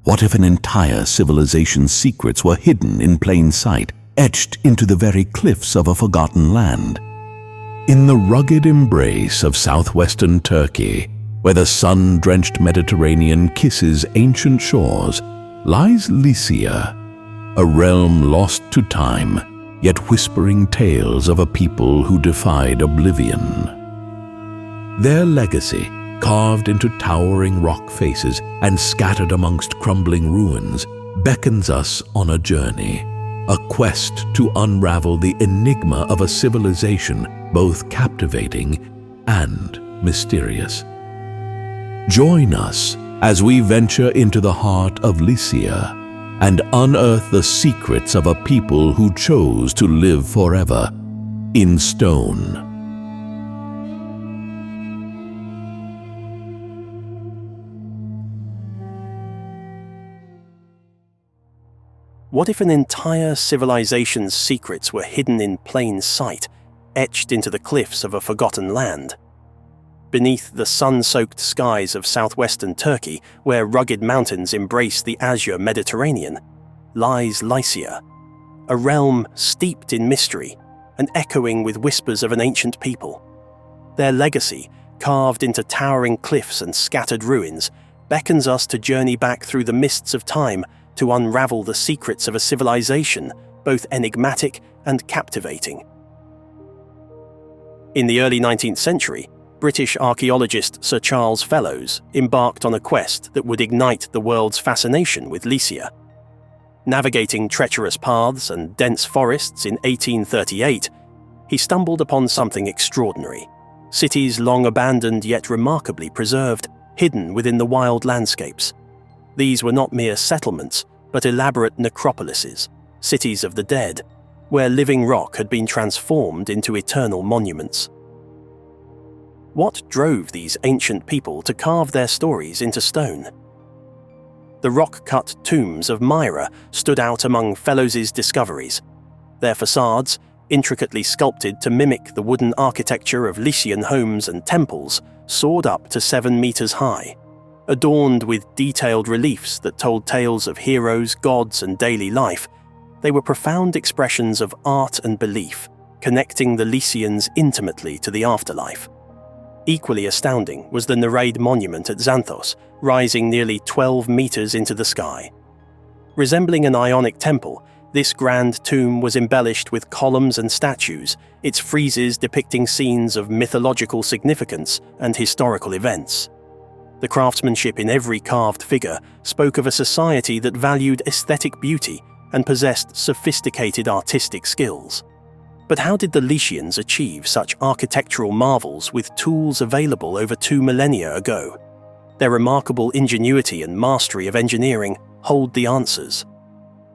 What if an entire civilization's secrets were hidden in plain sight, etched into the very cliffs of a forgotten land? In the rugged embrace of southwestern Turkey, where the sun-drenched Mediterranean kisses ancient shores, lies Lycia, a realm lost to time, yet whispering tales of a people who defied oblivion. Their legacy, carved into towering rock faces and scattered amongst crumbling ruins, beckons us on a journey, a quest to unravel the enigma of a civilization both captivating and mysterious. Join us as we venture into the heart of Lycia and unearth the secrets of a people who chose to live forever in stone. What if an entire civilization's secrets were hidden in plain sight, etched into the cliffs of a forgotten land? Beneath the sun-soaked skies of southwestern Turkey, where rugged mountains embrace the azure Mediterranean, lies Lycia, a realm steeped in mystery and echoing with whispers of an ancient people. Their legacy, carved into towering cliffs and scattered ruins, beckons us to journey back through the mists of time to unravel the secrets of a civilization both enigmatic and captivating. In the early 19th century, British archaeologist Sir Charles Fellows embarked on a quest that would ignite the world's fascination with Lycia. Navigating treacherous paths and dense forests in 1838, he stumbled upon something extraordinary: cities long abandoned yet remarkably preserved, hidden within the wild landscapes. These were not mere settlements, but elaborate necropolises, cities of the dead, where living rock had been transformed into eternal monuments. What drove these ancient people to carve their stories into stone? The rock-cut tombs of Myra stood out among Fellows' discoveries. Their facades, intricately sculpted to mimic the wooden architecture of Lycian homes and temples, soared up to 7 meters high. Adorned with detailed reliefs that told tales of heroes, gods, and daily life, they were profound expressions of art and belief, connecting the Lycians intimately to the afterlife. Equally astounding was the Nereid monument at Xanthos, rising nearly 12 meters into the sky. Resembling an Ionic temple, this grand tomb was embellished with columns and statues, its friezes depicting scenes of mythological significance and historical events. The craftsmanship in every carved figure spoke of a society that valued aesthetic beauty and possessed sophisticated artistic skills. But how did the Lycians achieve such architectural marvels with tools available over 2 millennia ago? Their remarkable ingenuity and mastery of engineering hold the answers.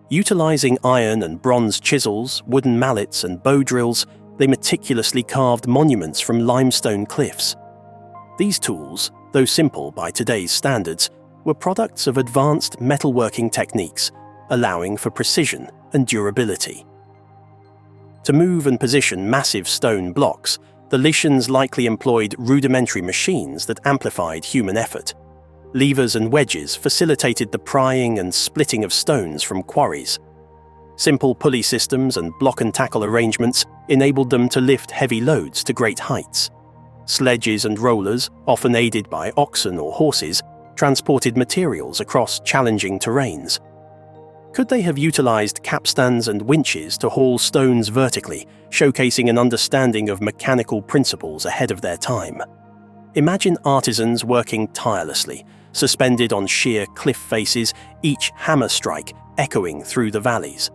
Utilizing iron and bronze chisels, wooden mallets, and bow drills, they meticulously carved monuments from limestone cliffs. These tools, though simple by today's standards, were products of advanced metalworking techniques, allowing for precision and durability. To move and position massive stone blocks, the Lycians likely employed rudimentary machines that amplified human effort. Levers and wedges facilitated the prying and splitting of stones from quarries. Simple pulley systems and block-and-tackle arrangements enabled them to lift heavy loads to great heights. Sledges and rollers, often aided by oxen or horses, transported materials across challenging terrains. Could they have utilized capstans and winches to haul stones vertically, showcasing an understanding of mechanical principles ahead of their time? Imagine artisans working tirelessly, suspended on sheer cliff faces, each hammer strike echoing through the valleys.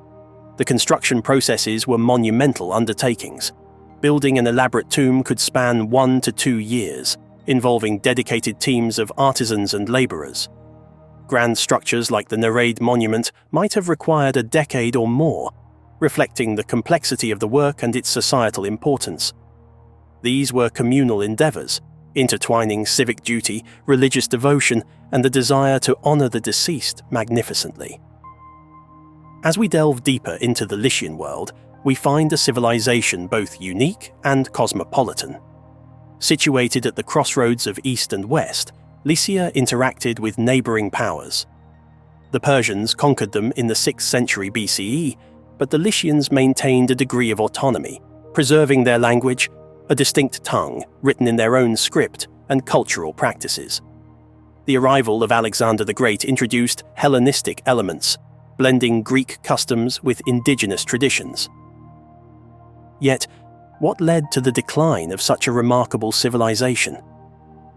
The construction processes were monumental undertakings. Building an elaborate tomb could span 1 to 2 years, involving dedicated teams of artisans and laborers. Grand structures like the Nereid monument might have required a decade or more, reflecting the complexity of the work and its societal importance. These were communal endeavors, intertwining civic duty, religious devotion, and the desire to honor the deceased magnificently. As we delve deeper into the Lycian world, we find a civilization both unique and cosmopolitan. Situated at the crossroads of East and West, Lycia interacted with neighboring powers. The Persians conquered them in the 6th century BCE, but the Lycians maintained a degree of autonomy, preserving their language, a distinct tongue written in their own script, and cultural practices. The arrival of Alexander the Great introduced Hellenistic elements, blending Greek customs with indigenous traditions. Yet, what led to the decline of such a remarkable civilization?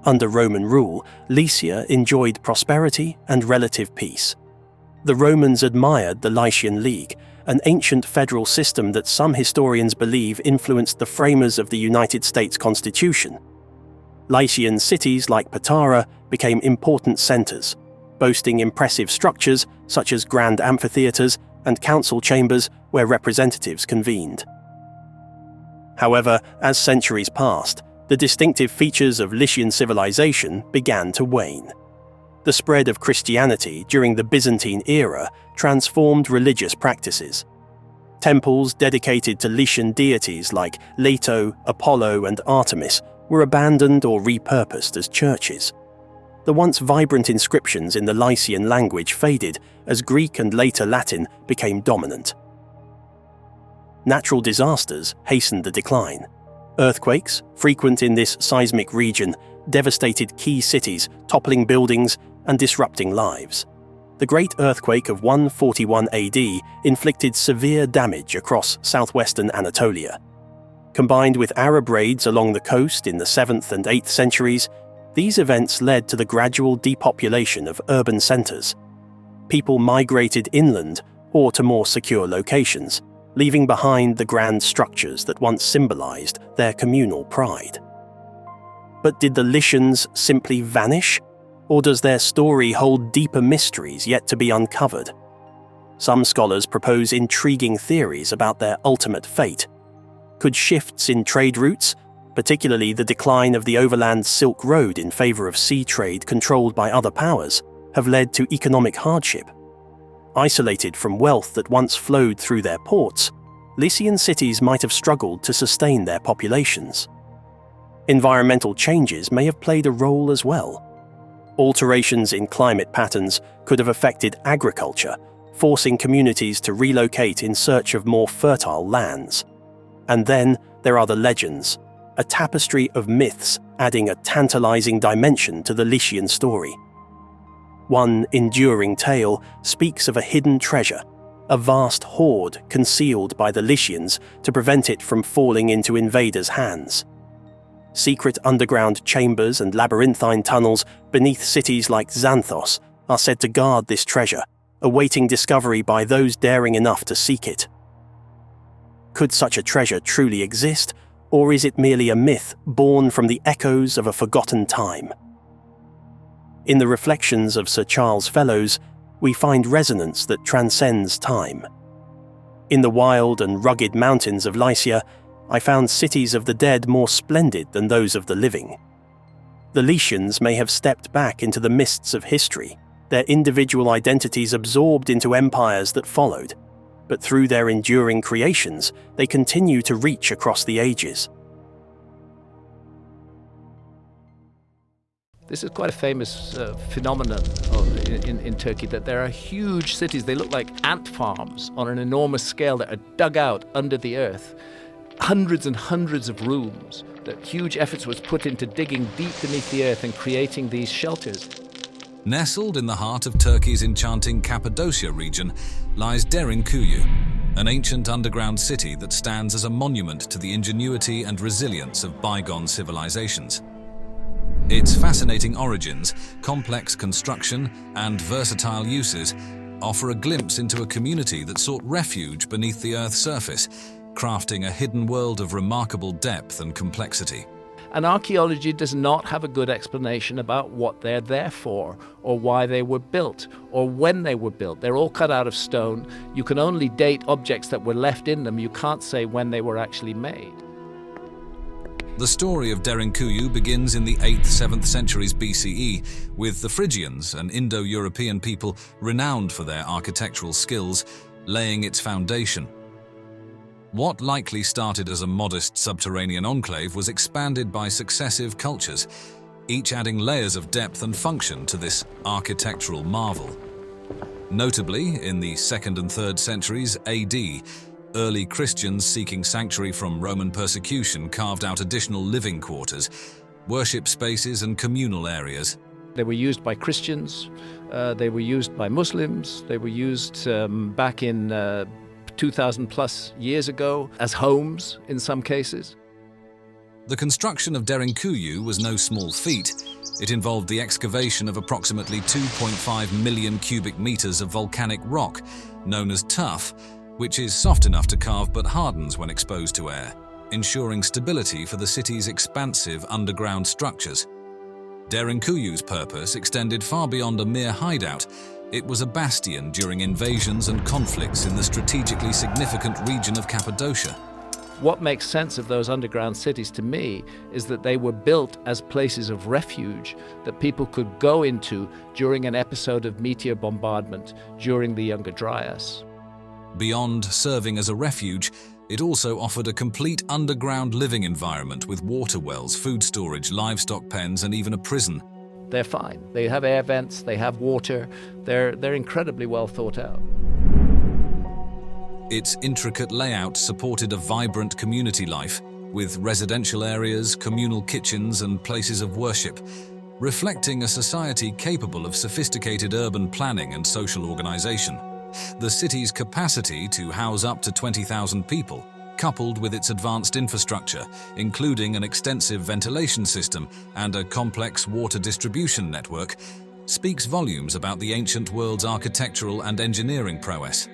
Under Roman rule, Lycia enjoyed prosperity and relative peace. The Romans admired the Lycian League, an ancient federal system that some historians believe influenced the framers of the United States Constitution. Lycian cities like Pinara became important centers, boasting impressive structures such as grand amphitheaters and council chambers where representatives convened. However, as centuries passed, the distinctive features of Lycian civilization began to wane. The spread of Christianity during the Byzantine era transformed religious practices. Temples dedicated to Lycian deities like Leto, Apollo, and Artemis were abandoned or repurposed as churches. The once vibrant inscriptions in the Lycian language faded as Greek and later Latin became dominant. Natural disasters hastened the decline. Earthquakes, frequent in this seismic region, devastated key cities, toppling buildings and disrupting lives. The Great Earthquake of 141 AD inflicted severe damage across southwestern Anatolia. Combined with Arab raids along the coast in the 7th and 8th centuries, these events led to the gradual depopulation of urban centers. People migrated inland or to more secure locations, leaving behind the grand structures that once symbolized their communal pride. But did the Lycians simply vanish? Or does their story hold deeper mysteries yet to be uncovered? Some scholars propose intriguing theories about their ultimate fate. Could shifts in trade routes, particularly the decline of the overland Silk Road in favor of sea trade controlled by other powers, have led to economic hardship? Isolated from wealth that once flowed through their ports, Lycian cities might have struggled to sustain their populations. Environmental changes may have played a role as well. Alterations in climate patterns could have affected agriculture, forcing communities to relocate in search of more fertile lands. And then there are the legends, a tapestry of myths adding a tantalizing dimension to the Lycian story. One enduring tale speaks of a hidden treasure, a vast hoard concealed by the Lycians to prevent it from falling into invaders' hands. Secret underground chambers and labyrinthine tunnels beneath cities like Xanthos are said to guard this treasure, awaiting discovery by those daring enough to seek it. Could such a treasure truly exist, or is it merely a myth born from the echoes of a forgotten time? In the reflections of Sir Charles Fellows, we find resonance that transcends time. In the wild and rugged mountains of Lycia, I found cities of the dead more splendid than those of the living. The Lycians may have stepped back into the mists of history, their individual identities absorbed into empires that followed, but through their enduring creations, they continue to reach across the ages. This is quite a famous phenomenon in Turkey, that there are huge cities. They look like ant farms on an enormous scale that are dug out under the earth. Hundreds and hundreds of rooms, that huge efforts was put into digging deep beneath the earth and creating these shelters. Nestled in the heart of Turkey's enchanting Cappadocia region lies Derinkuyu, an ancient underground city that stands as a monument to the ingenuity and resilience of bygone civilizations. Its fascinating origins, complex construction, and versatile uses offer a glimpse into a community that sought refuge beneath the Earth's surface, crafting a hidden world of remarkable depth and complexity. And archaeology does not have a good explanation about what they're there for, or why they were built, or when they were built. They're all cut out of stone. You can only date objects that were left in them. You can't say when they were actually made. The story of Derinkuyu begins in the 8th–7th centuries BCE, with the Phrygians, an Indo-European people renowned for their architectural skills, laying its foundation. What likely started as a modest subterranean enclave was expanded by successive cultures, each adding layers of depth and function to this architectural marvel. Notably, in the 2nd and 3rd centuries AD, early Christians seeking sanctuary from Roman persecution carved out additional living quarters, worship spaces and communal areas. They were used by Christians, they were used by Muslims, they were used back in 2,000 plus years ago as homes in some cases. The construction of Derinkuyu was no small feat. It involved the excavation of approximately 2.5 million cubic meters of volcanic rock, known as tuff, which is soft enough to carve but hardens when exposed to air, ensuring stability for the city's expansive underground structures. Derinkuyu's purpose extended far beyond a mere hideout. It was a bastion during invasions and conflicts in the strategically significant region of Cappadocia. What makes sense of those underground cities to me is that they were built as places of refuge that people could go into during an episode of meteor bombardment during the Younger Dryas. Beyond serving as a refuge, it also offered a complete underground living environment with water wells, food storage, livestock pens, and even a prison. They're fine. They have air vents, they have water, they're incredibly well thought out. Its intricate layout supported a vibrant community life, with residential areas, communal kitchens, and places of worship, reflecting a society capable of sophisticated urban planning and social organization. The city's capacity to house up to 20,000 people, coupled with its advanced infrastructure, including an extensive ventilation system and a complex water distribution network, speaks volumes about the ancient world's architectural and engineering prowess.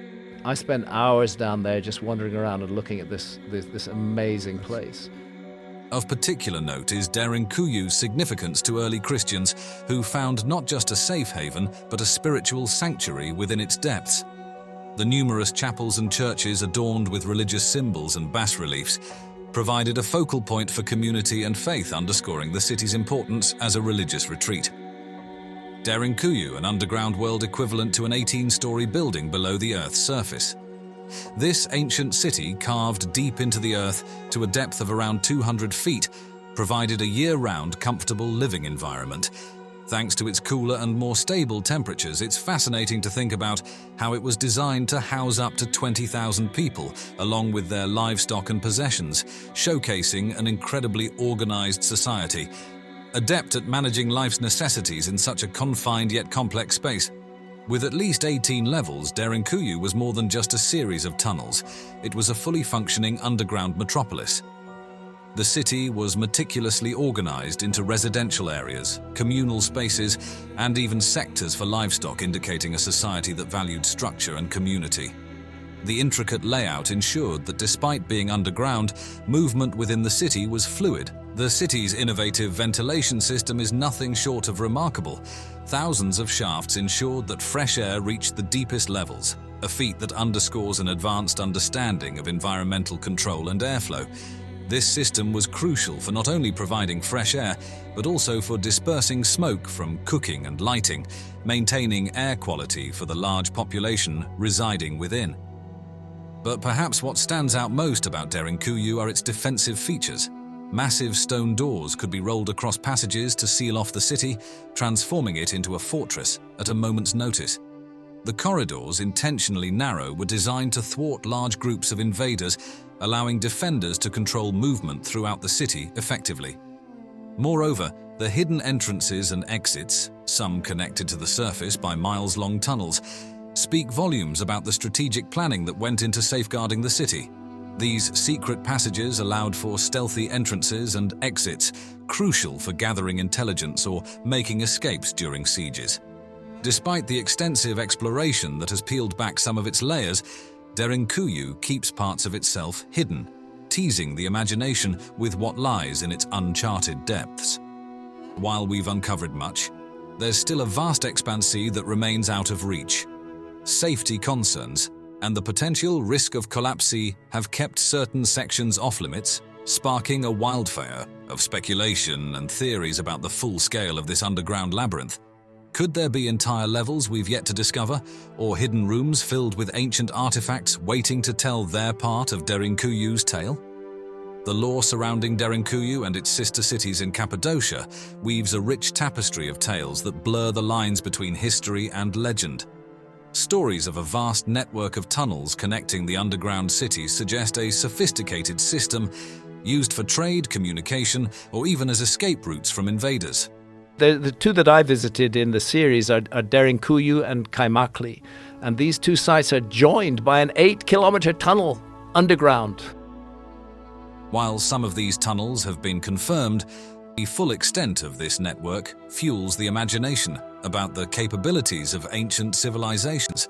I spent hours down there just wandering around and looking at this amazing place. Of particular note is Derinkuyu's significance to early Christians who found not just a safe haven, but a spiritual sanctuary within its depths. The numerous chapels and churches adorned with religious symbols and bas-reliefs provided a focal point for community and faith, underscoring the city's importance as a religious retreat. Derinkuyu, an underground world equivalent to an 18-story building below the Earth's surface. This ancient city, carved deep into the Earth to a depth of around 200 feet, provided a year-round comfortable living environment. Thanks to its cooler and more stable temperatures, it's fascinating to think about how it was designed to house up to 20,000 people, along with their livestock and possessions, showcasing an incredibly organized society, adept at managing life's necessities in such a confined yet complex space. With at least 18 levels, Derinkuyu was more than just a series of tunnels. It was a fully functioning underground metropolis. The city was meticulously organized into residential areas, communal spaces, and even sectors for livestock, indicating a society that valued structure and community. The intricate layout ensured that despite being underground, movement within the city was fluid. The city's innovative ventilation system is nothing short of remarkable. Thousands of shafts ensured that fresh air reached the deepest levels, a feat that underscores an advanced understanding of environmental control and airflow. This system was crucial for not only providing fresh air, but also for dispersing smoke from cooking and lighting, maintaining air quality for the large population residing within. But perhaps what stands out most about Derinkuyu are its defensive features. Massive stone doors could be rolled across passages to seal off the city, transforming it into a fortress at a moment's notice. The corridors, intentionally narrow, were designed to thwart large groups of invaders, allowing defenders to control movement throughout the city effectively. Moreover, the hidden entrances and exits, some connected to the surface by miles-long tunnels, speak volumes about the strategic planning that went into safeguarding the city. These secret passages allowed for stealthy entrances and exits, crucial for gathering intelligence or making escapes during sieges. Despite the extensive exploration that has peeled back some of its layers, Derinkuyu keeps parts of itself hidden, teasing the imagination with what lies in its uncharted depths. While we've uncovered much, there's still a vast expanse that remains out of reach. Safety concerns and the potential risk of collapse have kept certain sections off-limits, sparking a wildfire of speculation and theories about the full scale of this underground labyrinth. Could there be entire levels we've yet to discover, or hidden rooms filled with ancient artifacts waiting to tell their part of Derinkuyu's tale? The lore surrounding Derinkuyu and its sister cities in Cappadocia weaves a rich tapestry of tales that blur the lines between history and legend. stories of a vast network of tunnels connecting the underground cities suggest a sophisticated system used for trade, communication, or even as escape routes from invaders. The two that I visited in the series are Derinkuyu and Kaimakli, and these two sites are joined by an 8-kilometer tunnel underground. While some of these tunnels have been confirmed, the full extent of this network fuels the imagination about the capabilities of ancient civilizations.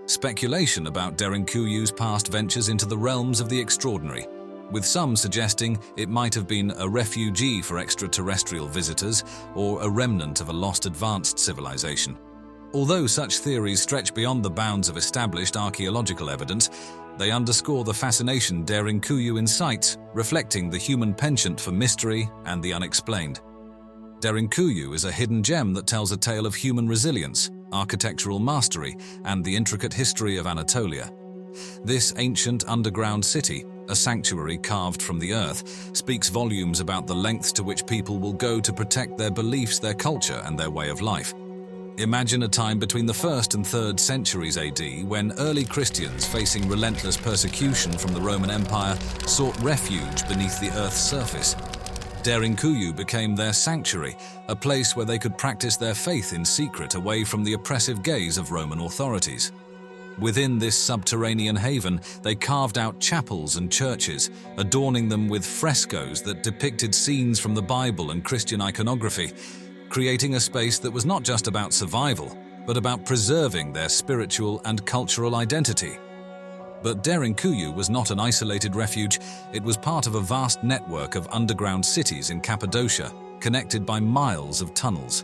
Speculation about Derinkuyu's past ventures into the realms of the extraordinary, with some suggesting it might have been a refugee for extraterrestrial visitors or a remnant of a lost advanced civilization. Although such theories stretch beyond the bounds of established archaeological evidence, they underscore the fascination Derinkuyu incites, reflecting the human penchant for mystery and the unexplained. Derinkuyu is a hidden gem that tells a tale of human resilience, architectural mastery, and the intricate history of Anatolia. This ancient underground city, a sanctuary carved from the earth, speaks volumes about the lengths to which people will go to protect their beliefs, their culture, and their way of life. Imagine a time between the 1st and 3rd centuries AD when early Christians facing relentless persecution from the Roman Empire sought refuge beneath the earth's surface. Derinkuyu became their sanctuary, a place where they could practice their faith in secret away from the oppressive gaze of Roman authorities. Within this subterranean haven, they carved out chapels and churches, adorning them with frescoes that depicted scenes from the Bible and Christian iconography, creating a space that was not just about survival, but about preserving their spiritual and cultural identity. But Derinkuyu was not an isolated refuge, it was part of a vast network of underground cities in Cappadocia, connected by miles of tunnels.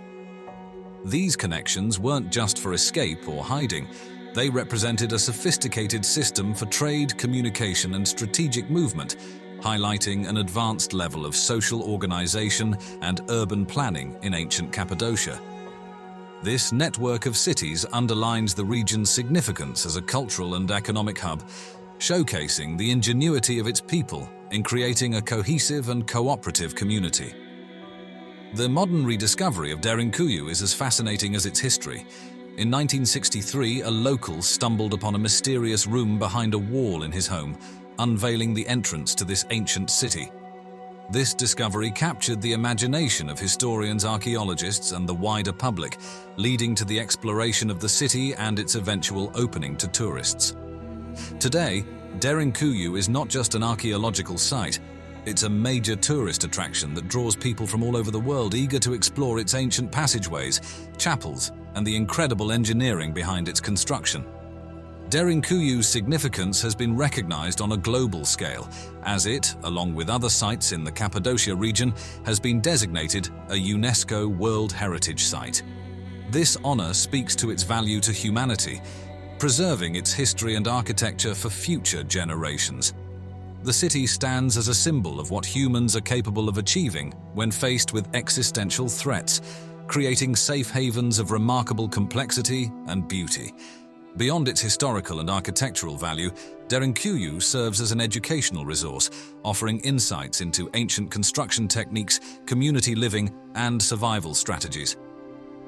These connections weren't just for escape or hiding, they represented a sophisticated system for trade, communication, and strategic movement, highlighting an advanced level of social organization and urban planning in ancient Cappadocia. This network of cities underlines the region's significance as a cultural and economic hub, showcasing the ingenuity of its people in creating a cohesive and cooperative community. The modern rediscovery of Derinkuyu is as fascinating as its history. In 1963, a local stumbled upon a mysterious room behind a wall in his home, unveiling the entrance to this ancient city. This discovery captured the imagination of historians, archaeologists, and the wider public, leading to the exploration of the city and its eventual opening to tourists. Today, Derinkuyu is not just an archaeological site, it's a major tourist attraction that draws people from all over the world eager to explore its ancient passageways, chapels, and the incredible engineering behind its construction. Derinkuyu's significance has been recognized on a global scale, as it, along with other sites in the Cappadocia region, has been designated a UNESCO World Heritage Site. This honor speaks to its value to humanity, preserving its history and architecture for future generations. The city stands as a symbol of what humans are capable of achieving when faced with existential threats, creating safe havens of remarkable complexity and beauty. Beyond its historical and architectural value, Derinkuyu serves as an educational resource, offering insights into ancient construction techniques, community living, and survival strategies.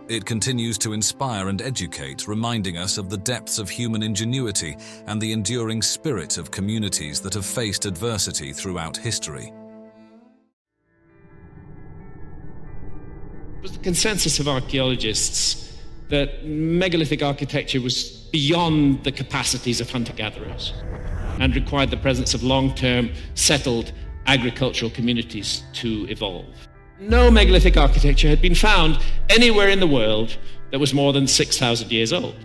It continues to inspire and educate, reminding us of the depths of human ingenuity and the enduring spirit of communities that have faced adversity throughout history. It was the consensus of archaeologists that megalithic architecture was beyond the capacities of hunter-gatherers and required the presence of long-term, settled agricultural communities to evolve. No megalithic architecture had been found anywhere in the world that was more than 6,000 years old.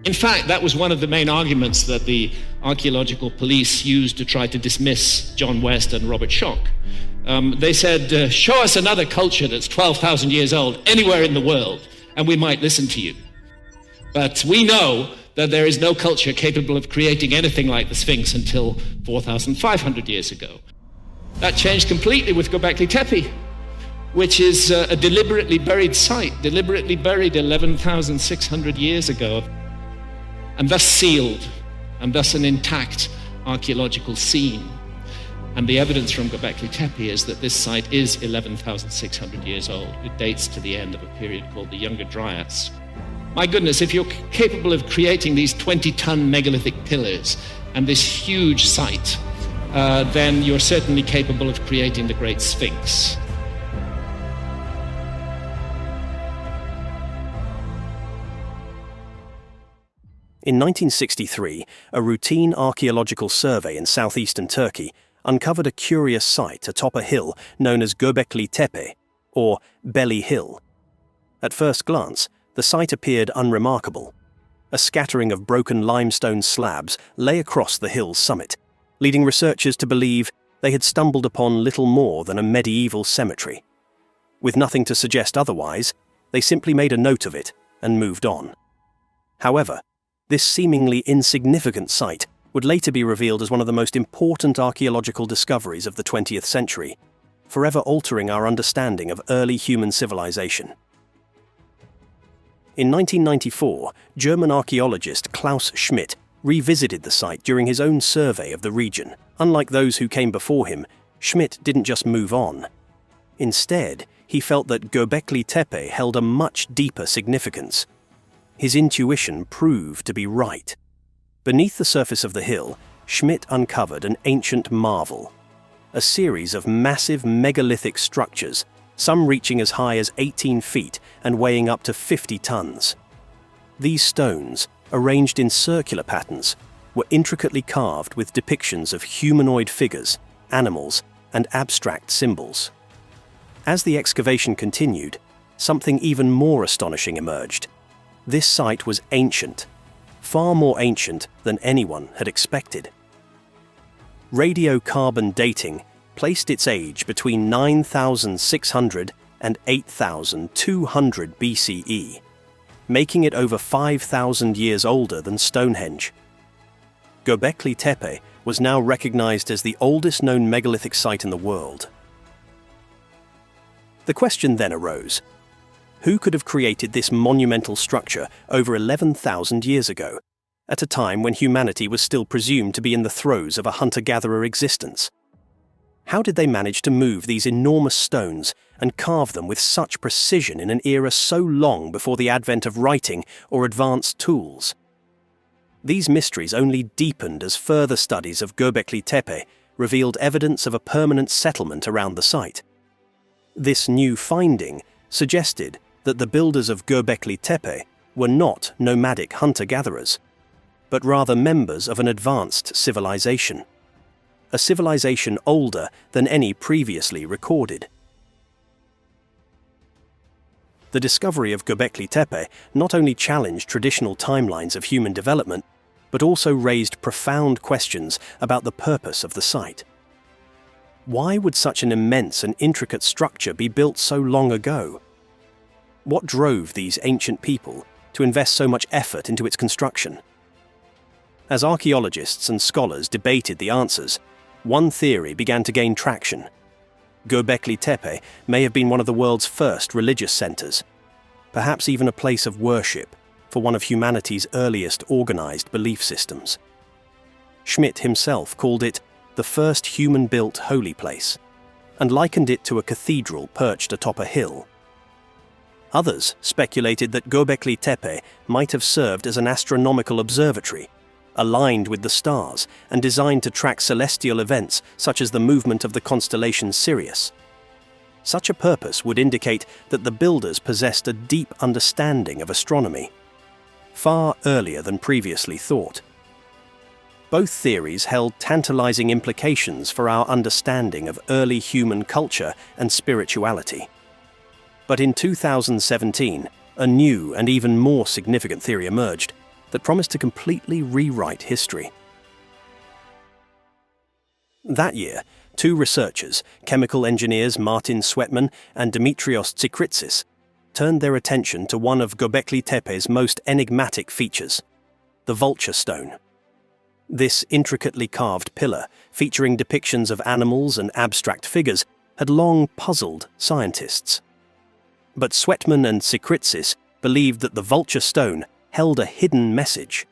In fact, that was one of the main arguments that the archaeological police used to try to dismiss John West and Robert Schoch. They said, show us another culture that's 12,000 years old anywhere in the world, and we might listen to you. But we know that there is no culture capable of creating anything like the Sphinx until 4,500 years ago. That changed completely with Gobekli Tepe, which is a deliberately buried site, deliberately buried 11,600 years ago, and thus sealed, and thus an intact archaeological scene. And the evidence from Gobekli Tepe is that this site is 11,600 years old. It dates to the end of a period called the Younger Dryas. My goodness, if you're capable of creating these 20-ton megalithic pillars and this huge site, then you're certainly capable of creating the Great Sphinx. In 1963, a routine archaeological survey in southeastern Turkey uncovered a curious site atop a hill known as Gobekli Tepe, or Belly Hill. At first glance, the site appeared unremarkable. A scattering of broken limestone slabs lay across the hill's summit, leading researchers to believe they had stumbled upon little more than a medieval cemetery. With nothing to suggest otherwise, they simply made a note of it and moved on. However, this seemingly insignificant site would later be revealed as one of the most important archaeological discoveries of the 20th century, forever altering our understanding of early human civilization. In 1994, German archaeologist Klaus Schmidt revisited the site during his own survey of the region. Unlike those who came before him, Schmidt didn't just move on. Instead, he felt that Gobekli Tepe held a much deeper significance. His intuition proved to be right. Beneath the surface of the hill, Schmidt uncovered an ancient marvel, a series of massive megalithic structures, some reaching as high as 18 feet and weighing up to 50 tons. These stones, arranged in circular patterns, were intricately carved with depictions of humanoid figures, animals, and abstract symbols. As the excavation continued, something even more astonishing emerged. This site was ancient, far more ancient than anyone had expected. Radiocarbon dating placed its age between 9,600 and 8,200 BCE, making it over 5,000 years older than Stonehenge. Gobekli Tepe was now recognized as the oldest known megalithic site in the world. The question then arose: who could have created this monumental structure over 11,000 years ago, at a time when humanity was still presumed to be in the throes of a hunter-gatherer existence? How did they manage to move these enormous stones and carve them with such precision in an era so long before the advent of writing or advanced tools? These mysteries only deepened as further studies of Gobekli Tepe revealed evidence of a permanent settlement around the site. This new finding suggested that the builders of Gobekli Tepe were not nomadic hunter-gatherers, but rather members of an advanced civilization. A civilization older than any previously recorded. The discovery of Gobekli Tepe not only challenged traditional timelines of human development, but also raised profound questions about the purpose of the site. Why would such an immense and intricate structure be built so long ago? What drove these ancient people to invest so much effort into its construction? As archaeologists and scholars debated the answers, one theory began to gain traction. Gobekli Tepe may have been one of the world's first religious centers, perhaps even a place of worship for one of humanity's earliest organized belief systems. Schmidt himself called it the first human-built holy place, and likened it to a cathedral perched atop a hill. Others speculated that Gobekli Tepe might have served as an astronomical observatory, aligned with the stars and designed to track celestial events such as the movement of the constellation Sirius. Such a purpose would indicate that the builders possessed a deep understanding of astronomy, far earlier than previously thought. Both theories held tantalizing implications for our understanding of early human culture and spirituality. But in 2017, a new and even more significant theory emerged that promised to completely rewrite history. That year, two researchers, chemical engineers Martin Sweatman and Dimitrios Tsikritsis, turned their attention to one of Gobekli Tepe's most enigmatic features, the vulture stone. This intricately carved pillar, featuring depictions of animals and abstract figures, had long puzzled scientists. But Sweatman and Tsikritsis believed that the vulture stone held a hidden message.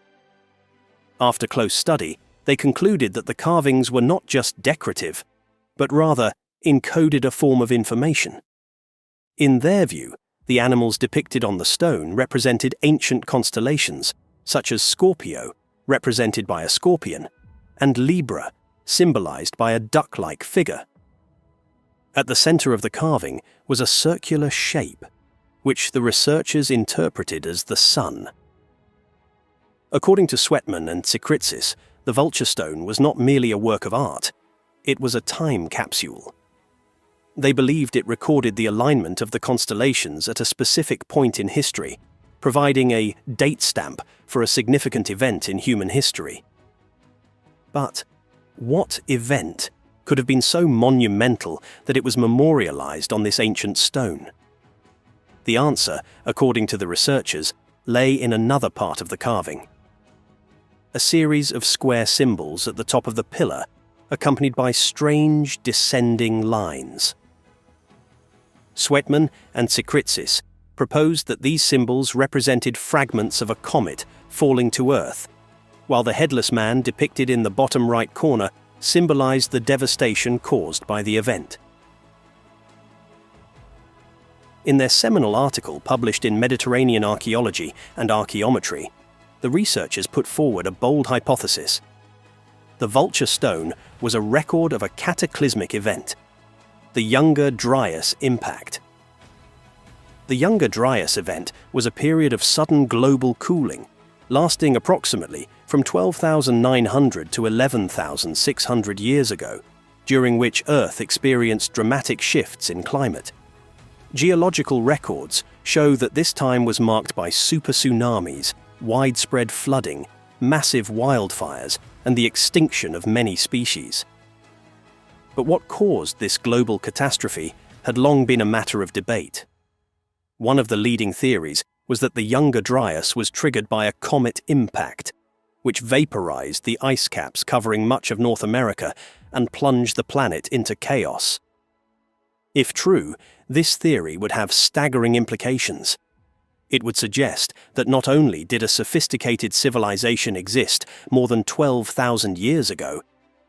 After close study, they concluded that the carvings were not just decorative, but rather encoded a form of information. In their view, The animals depicted on the stone represented ancient constellations, such as Scorpio, represented by a scorpion, and Libra, symbolized by a duck-like figure. At the center of the carving was a circular shape, which the researchers interpreted as the sun. According to Sweatman and Tsikritsis, the vulture stone was not merely a work of art, it was a time capsule. They believed it recorded the alignment of the constellations at a specific point in history, providing a date stamp for a significant event in human history. But what event could have been so monumental that it was memorialized on this ancient stone? The answer, according to the researchers, lay in another part of the carving. A series of square symbols at the top of the pillar, accompanied by strange descending lines. Sweatman and Tsikritsis proposed that these symbols represented fragments of a comet falling to Earth, while the headless man depicted in the bottom right corner symbolized the devastation caused by the event. In their seminal article published in Mediterranean Archaeology and Archaeometry, the researchers put forward a bold hypothesis. The vulture stone was a record of a cataclysmic event, the Younger Dryas impact. The Younger Dryas event was a period of sudden global cooling, lasting approximately from 12,900 to 11,600 years ago, during which Earth experienced dramatic shifts in climate. Geological records show that this time was marked by super tsunamis, widespread flooding, massive wildfires, and the extinction of many species. But what caused this global catastrophe had long been a matter of debate. One of the leading theories was that the Younger Dryas was triggered by a comet impact, which vaporized the ice caps covering much of North America and plunged the planet into chaos. If true, this theory would have staggering implications. It would suggest that not only did a sophisticated civilization exist more than 12,000 years ago,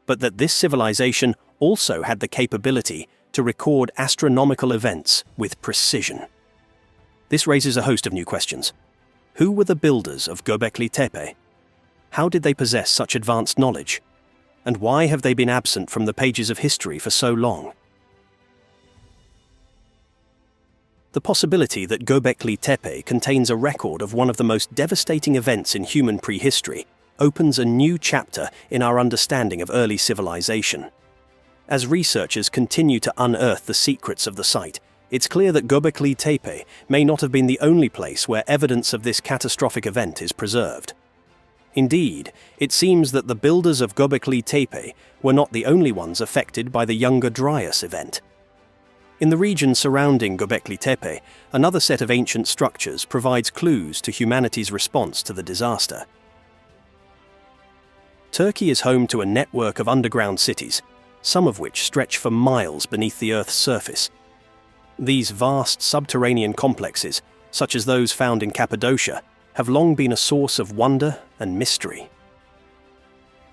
but that this civilization also had the capability to record astronomical events with precision. This raises a host of new questions. Who were the builders of Gobekli Tepe? How did they possess such advanced knowledge? And why have they been absent from the pages of history for so long? The possibility that Gobekli Tepe contains a record of one of the most devastating events in human prehistory opens a new chapter in our understanding of early civilization. As researchers continue to unearth the secrets of the site, it's clear that Gobekli Tepe may not have been the only place where evidence of this catastrophic event is preserved. Indeed, it seems that the builders of Gobekli Tepe were not the only ones affected by the Younger Dryas event. In the region surrounding Gobekli Tepe, another set of ancient structures provides clues to humanity's response to the disaster. Turkey is home to a network of underground cities, some of which stretch for miles beneath the Earth's surface. These vast subterranean complexes, such as those found in Cappadocia, have long been a source of wonder and mystery.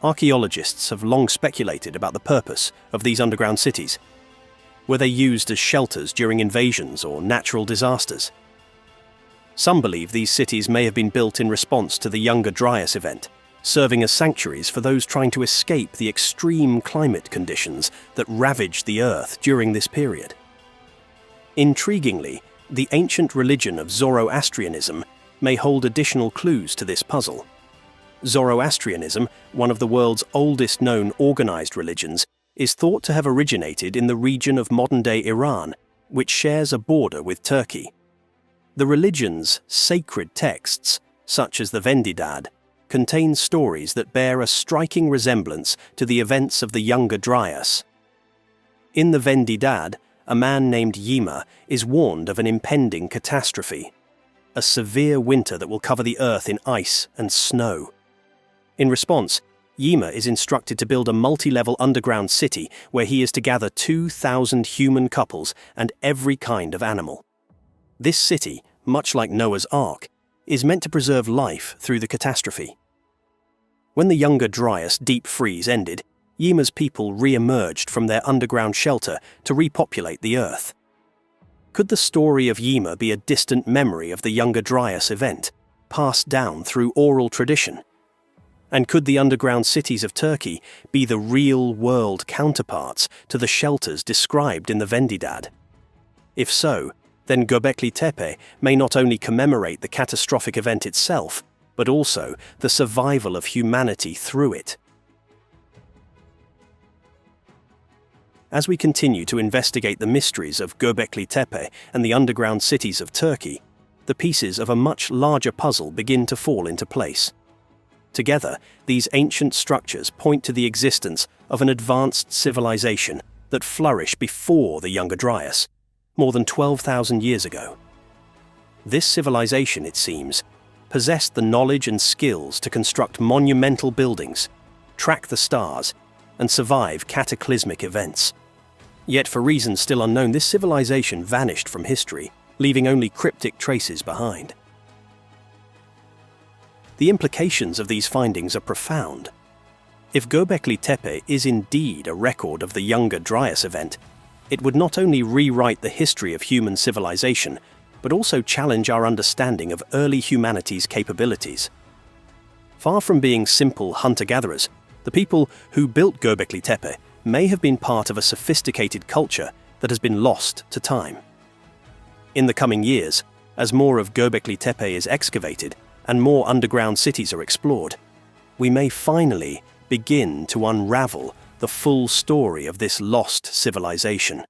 Archaeologists have long speculated about the purpose of these underground cities. Were they used as shelters during invasions or natural disasters? Some believe these cities may have been built in response to the Younger Dryas event, serving as sanctuaries for those trying to escape the extreme climate conditions that ravaged the Earth during this period. Intriguingly, the ancient religion of Zoroastrianism may hold additional clues to this puzzle. Zoroastrianism, one of the world's oldest known organized religions, is thought to have originated in the region of modern-day Iran, which shares a border with Turkey. The religion's sacred texts, such as the Vendidad, contain stories that bear a striking resemblance to the events of the Younger Dryas. In the Vendidad, a man named Yima is warned of an impending catastrophe, a severe winter that will cover the earth in ice and snow. In response, Yima is instructed to build a multi-level underground city where he is to gather 2,000 human couples and every kind of animal. This city, much like Noah's Ark, is meant to preserve life through the catastrophe. When the Younger Dryas deep freeze ended, Yima's people re-emerged from their underground shelter to repopulate the earth. Could the story of Yima be a distant memory of the Younger Dryas event, passed down through oral tradition? And could the underground cities of Turkey be the real-world counterparts to the shelters described in the Vendidad? If so, then Gobekli Tepe may not only commemorate the catastrophic event itself, but also the survival of humanity through it. As we continue to investigate the mysteries of Gobekli Tepe and the underground cities of Turkey, the pieces of a much larger puzzle begin to fall into place. Together, these ancient structures point to the existence of an advanced civilization that flourished before the Younger Dryas, more than 12,000 years ago. This civilization, it seems, possessed the knowledge and skills to construct monumental buildings, track the stars, and survive cataclysmic events. Yet for reasons still unknown, this civilization vanished from history, leaving only cryptic traces behind. The implications of these findings are profound. If Gobekli Tepe is indeed a record of the Younger Dryas event, it would not only rewrite the history of human civilization, but also challenge our understanding of early humanity's capabilities. Far from being simple hunter-gatherers, the people who built Gobekli Tepe may have been part of a sophisticated culture that has been lost to time. In the coming years, as more of Gobekli Tepe is excavated and more underground cities are explored, we may finally begin to unravel the full story of this lost civilization.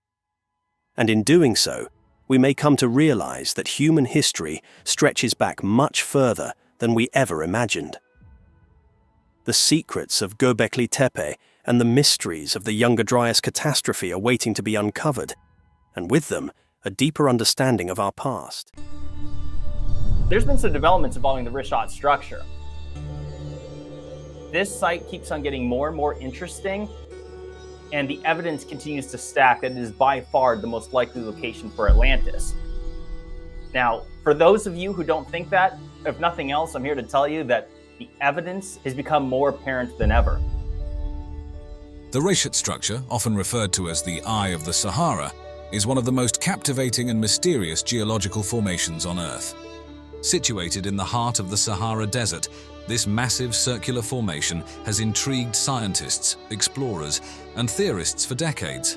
And in doing so, we may come to realize that human history stretches back much further than we ever imagined. The secrets of Gobekli Tepe and the mysteries of the Younger Dryas catastrophe are waiting to be uncovered, and with them, a deeper understanding of our past. There's been some developments involving the Rishat structure. This site keeps on getting more and more interesting, and the evidence continues to stack that it is by far the most likely location for Atlantis. Now, for those of you who don't think that, if nothing else, I'm here to tell you that the evidence has become more apparent than ever. The Rishat structure, often referred to as the Eye of the Sahara, is one of the most captivating and mysterious geological formations on Earth. Situated in the heart of the Sahara Desert, this massive circular formation has intrigued scientists, explorers, and theorists for decades.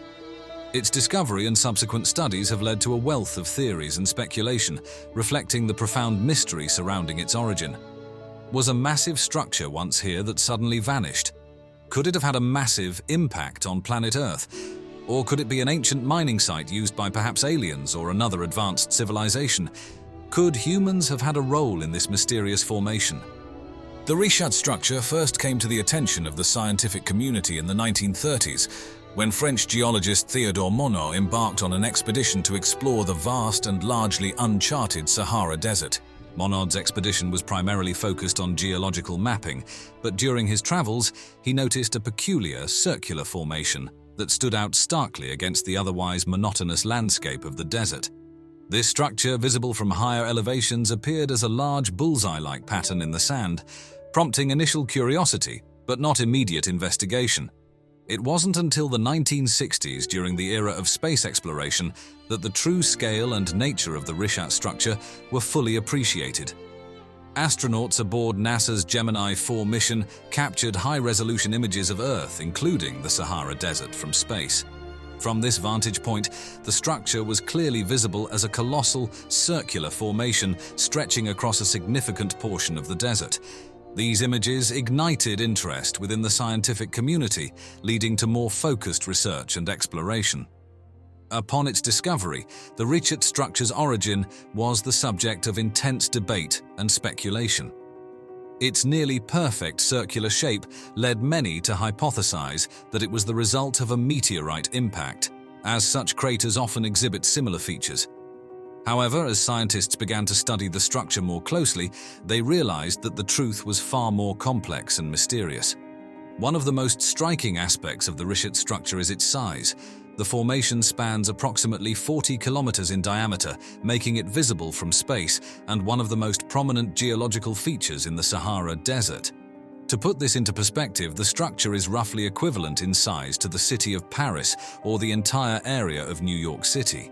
Its discovery and subsequent studies have led to a wealth of theories and speculation, reflecting the profound mystery surrounding its origin. Was a massive structure once here that suddenly vanished? Could it have had a massive impact on planet Earth? Or could it be an ancient mining site used by perhaps aliens or another advanced civilization? Could humans have had a role in this mysterious formation? The Rishat structure first came to the attention of the scientific community in the 1930s, when French geologist Théodore Monod embarked on an expedition to explore the vast and largely uncharted Sahara Desert. Monod's expedition was primarily focused on geological mapping, but during his travels, he noticed a peculiar circular formation that stood out starkly against the otherwise monotonous landscape of the desert. This structure, visible from higher elevations, appeared as a large bullseye-like pattern in the sand, prompting initial curiosity, but not immediate investigation. It wasn't until the 1960s, during the era of space exploration, that the true scale and nature of the Rishat structure were fully appreciated. Astronauts aboard NASA's Gemini 4 mission captured high-resolution images of Earth, including the Sahara Desert, from space. From this vantage point, the structure was clearly visible as a colossal, circular formation stretching across a significant portion of the desert. These images ignited interest within the scientific community, leading to more focused research and exploration. Upon its discovery, the Rishat structure's origin was the subject of intense debate and speculation. Its nearly perfect circular shape led many to hypothesize that it was the result of a meteorite impact, as such craters often exhibit similar features. However, as scientists began to study the structure more closely, they realized that the truth was far more complex and mysterious. One of the most striking aspects of the Rishat structure is its size. The formation spans approximately 40 kilometers in diameter, making it visible from space and one of the most prominent geological features in the Sahara Desert. To put this into perspective, the structure is roughly equivalent in size to the city of Paris or the entire area of New York City.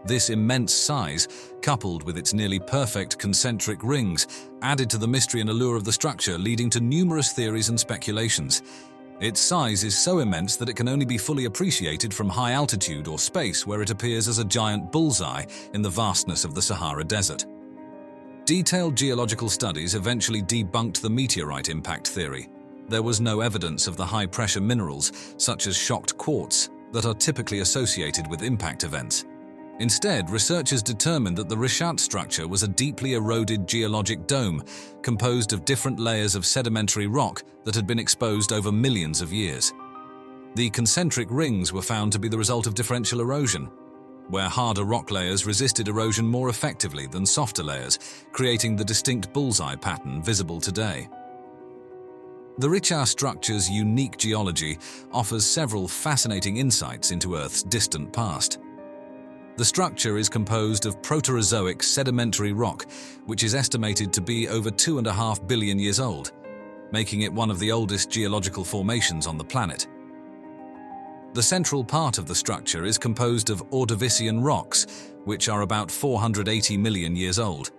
This immense size, coupled with its nearly perfect concentric rings, added to the mystery and allure of the structure, leading to numerous theories and speculations. Its size is so immense that it can only be fully appreciated from high altitude or space, where it appears as a giant bullseye in the vastness of the Sahara Desert. Detailed geological studies eventually debunked the meteorite impact theory. There was no evidence of the high-pressure minerals, such as shocked quartz, that are typically associated with impact events. Instead, researchers determined that the Rishat structure was a deeply eroded geologic dome composed of different layers of sedimentary rock that had been exposed over millions of years. The concentric rings were found to be the result of differential erosion, where harder rock layers resisted erosion more effectively than softer layers, creating the distinct bullseye pattern visible today. The Rishat structure's unique geology offers several fascinating insights into Earth's distant past. The structure is composed of Proterozoic sedimentary rock, which is estimated to be over 2.5 billion years old, making it one of the oldest geological formations on the planet. The central part of the structure is composed of Ordovician rocks, which are about 480 million years old.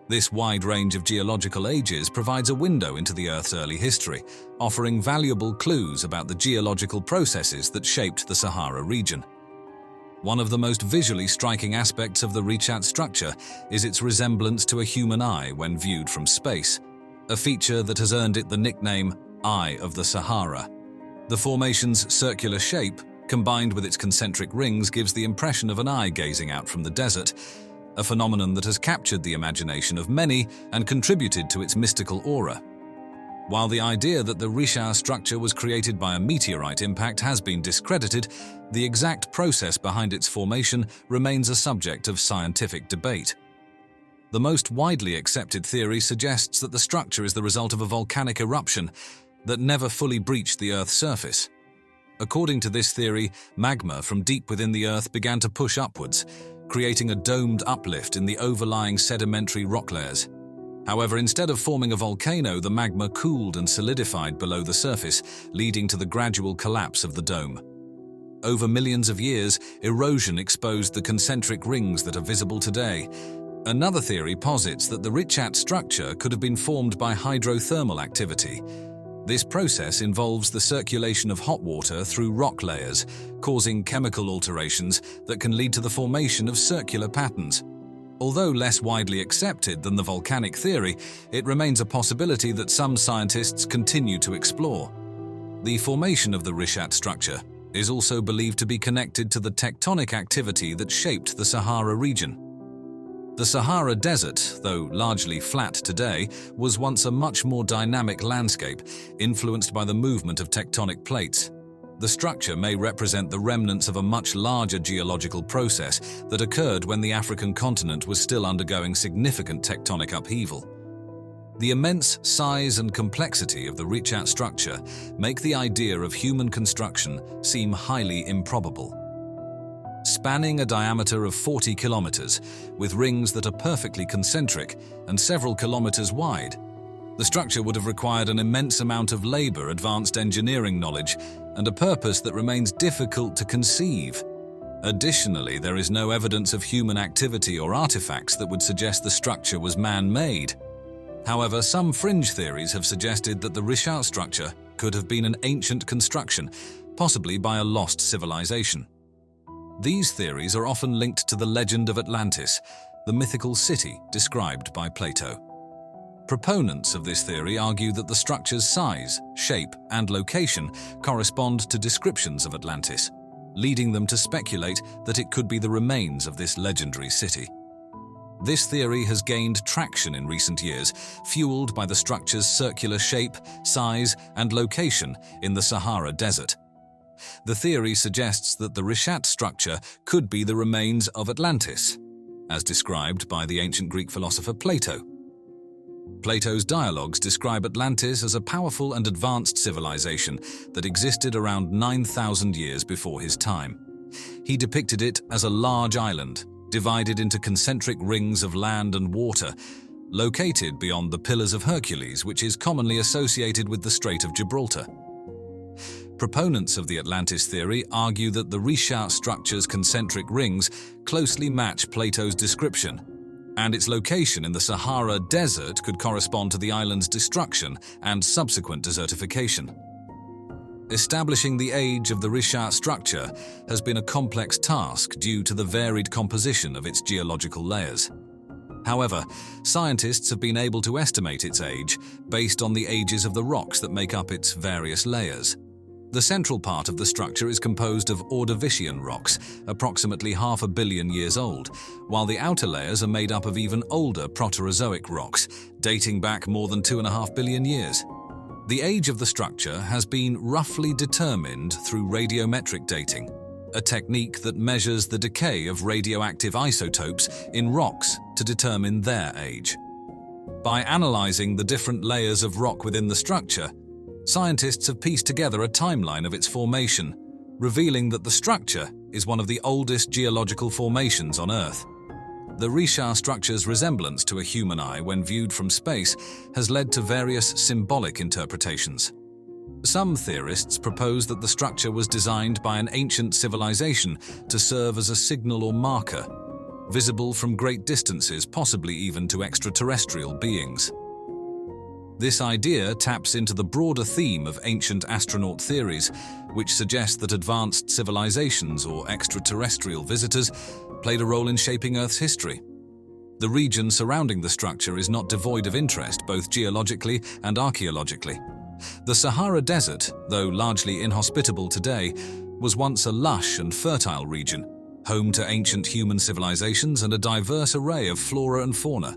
This wide range of geological ages provides a window into the Earth's early history, offering valuable clues about the geological processes that shaped the Sahara region. One of the most visually striking aspects of the Rishat structure is its resemblance to a human eye when viewed from space, a feature that has earned it the nickname Eye of the Sahara. The formation's circular shape, combined with its concentric rings, gives the impression of an eye gazing out from the desert, a phenomenon that has captured the imagination of many and contributed to its mystical aura. While the idea that the Rishat structure was created by a meteorite impact has been discredited, the exact process behind its formation remains a subject of scientific debate. The most widely accepted theory suggests that the structure is the result of a volcanic eruption that never fully breached the Earth's surface. According to this theory, magma from deep within the Earth began to push upwards, creating a domed uplift in the overlying sedimentary rock layers. However, instead of forming a volcano, the magma cooled and solidified below the surface, leading to the gradual collapse of the dome. Over millions of years, erosion exposed the concentric rings that are visible today. Another theory posits that the Rishat structure could have been formed by hydrothermal activity. This process involves the circulation of hot water through rock layers, causing chemical alterations that can lead to the formation of circular patterns. Although less widely accepted than the volcanic theory, it remains a possibility that some scientists continue to explore. The formation of the Rishat structure is also believed to be connected to the tectonic activity that shaped the Sahara region. The Sahara Desert, though largely flat today, was once a much more dynamic landscape, influenced by the movement of tectonic plates. The structure may represent the remnants of a much larger geological process that occurred when the African continent was still undergoing significant tectonic upheaval. The immense size and complexity of the Rishat structure make the idea of human construction seem highly improbable. Spanning a diameter of 40 kilometers, with rings that are perfectly concentric and several kilometers wide, the structure would have required an immense amount of labor, advanced engineering knowledge, and a purpose that remains difficult to conceive. Additionally, there is no evidence of human activity or artifacts that would suggest the structure was man-made. However, some fringe theories have suggested that the Rishat structure could have been an ancient construction, possibly by a lost civilization. These theories are often linked to the legend of Atlantis, the mythical city described by Plato. Proponents of this theory argue that the structure's size, shape, and location correspond to descriptions of Atlantis, leading them to speculate that it could be the remains of this legendary city. This theory has gained traction in recent years, fueled by the structure's circular shape, size, and location in the Sahara Desert. The theory suggests that the Rishat structure could be the remains of Atlantis, as described by the ancient Greek philosopher Plato. Plato's dialogues describe Atlantis as a powerful and advanced civilization that existed around 9,000 years before his time. He depicted it as a large island, divided into concentric rings of land and water, located beyond the Pillars of Hercules, which is commonly associated with the Strait of Gibraltar. Proponents of the Atlantis theory argue that the Rishat structure's concentric rings closely match Plato's description, and its location in the Sahara Desert could correspond to the island's destruction and subsequent desertification. Establishing the age of the Rishat structure has been a complex task due to the varied composition of its geological layers. However, scientists have been able to estimate its age based on the ages of the rocks that make up its various layers. The central part of the structure is composed of Ordovician rocks, approximately 500 million years old, while the outer layers are made up of even older Proterozoic rocks, dating back more than 2.5 billion years. The age of the structure has been roughly determined through radiometric dating, a technique that measures the decay of radioactive isotopes in rocks to determine their age. By analyzing the different layers of rock within the structure, scientists have pieced together a timeline of its formation, revealing that the structure is one of the oldest geological formations on Earth. The Rishat structure's resemblance to a human eye when viewed from space has led to various symbolic interpretations. Some theorists propose that the structure was designed by an ancient civilization to serve as a signal or marker, visible from great distances, possibly even to extraterrestrial beings. This idea taps into the broader theme of ancient astronaut theories, which suggest that advanced civilizations or extraterrestrial visitors played a role in shaping Earth's history. The region surrounding the structure is not devoid of interest, both geologically and archaeologically. The Sahara Desert, though largely inhospitable today, was once a lush and fertile region, home to ancient human civilizations and a diverse array of flora and fauna.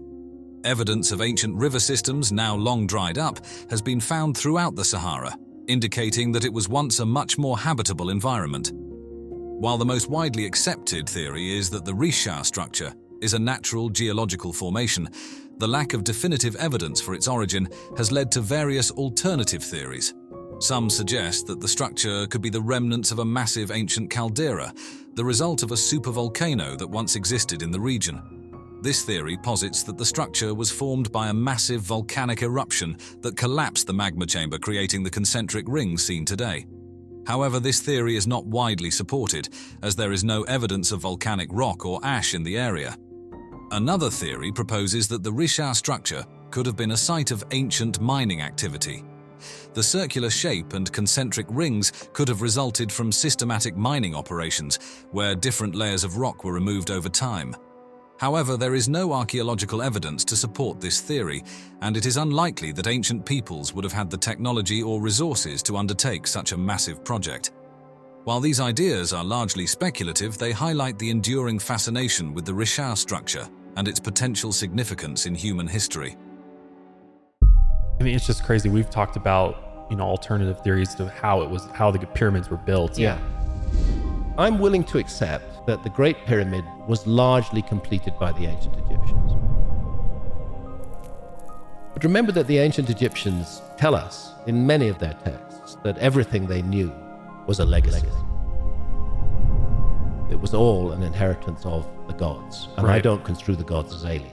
Evidence of ancient river systems, now long dried up, has been found throughout the Sahara, indicating that it was once a much more habitable environment. While the most widely accepted theory is that the Rishat structure is a natural geological formation, the lack of definitive evidence for its origin has led to various alternative theories. Some suggest that the structure could be the remnants of a massive ancient caldera, the result of a supervolcano that once existed in the region. This theory posits that the structure was formed by a massive volcanic eruption that collapsed the magma chamber, creating the concentric rings seen today. However, this theory is not widely supported, as there is no evidence of volcanic rock or ash in the area. Another theory proposes that the Rishat structure could have been a site of ancient mining activity. The circular shape and concentric rings could have resulted from systematic mining operations, where different layers of rock were removed over time. However, there is no archaeological evidence to support this theory, and it is unlikely that ancient peoples would have had the technology or resources to undertake such a massive project. While these ideas are largely speculative, they highlight the enduring fascination with the Rishat structure and its potential significance in human history. I mean, it's just crazy. We've talked about, alternative theories to how the pyramids were built. Yeah. I'm willing to accept that the Great Pyramid was largely completed by the ancient Egyptians. But remember that the ancient Egyptians tell us in many of their texts that everything they knew was a legacy. It was all an inheritance of the gods, and I don't construe the gods as aliens.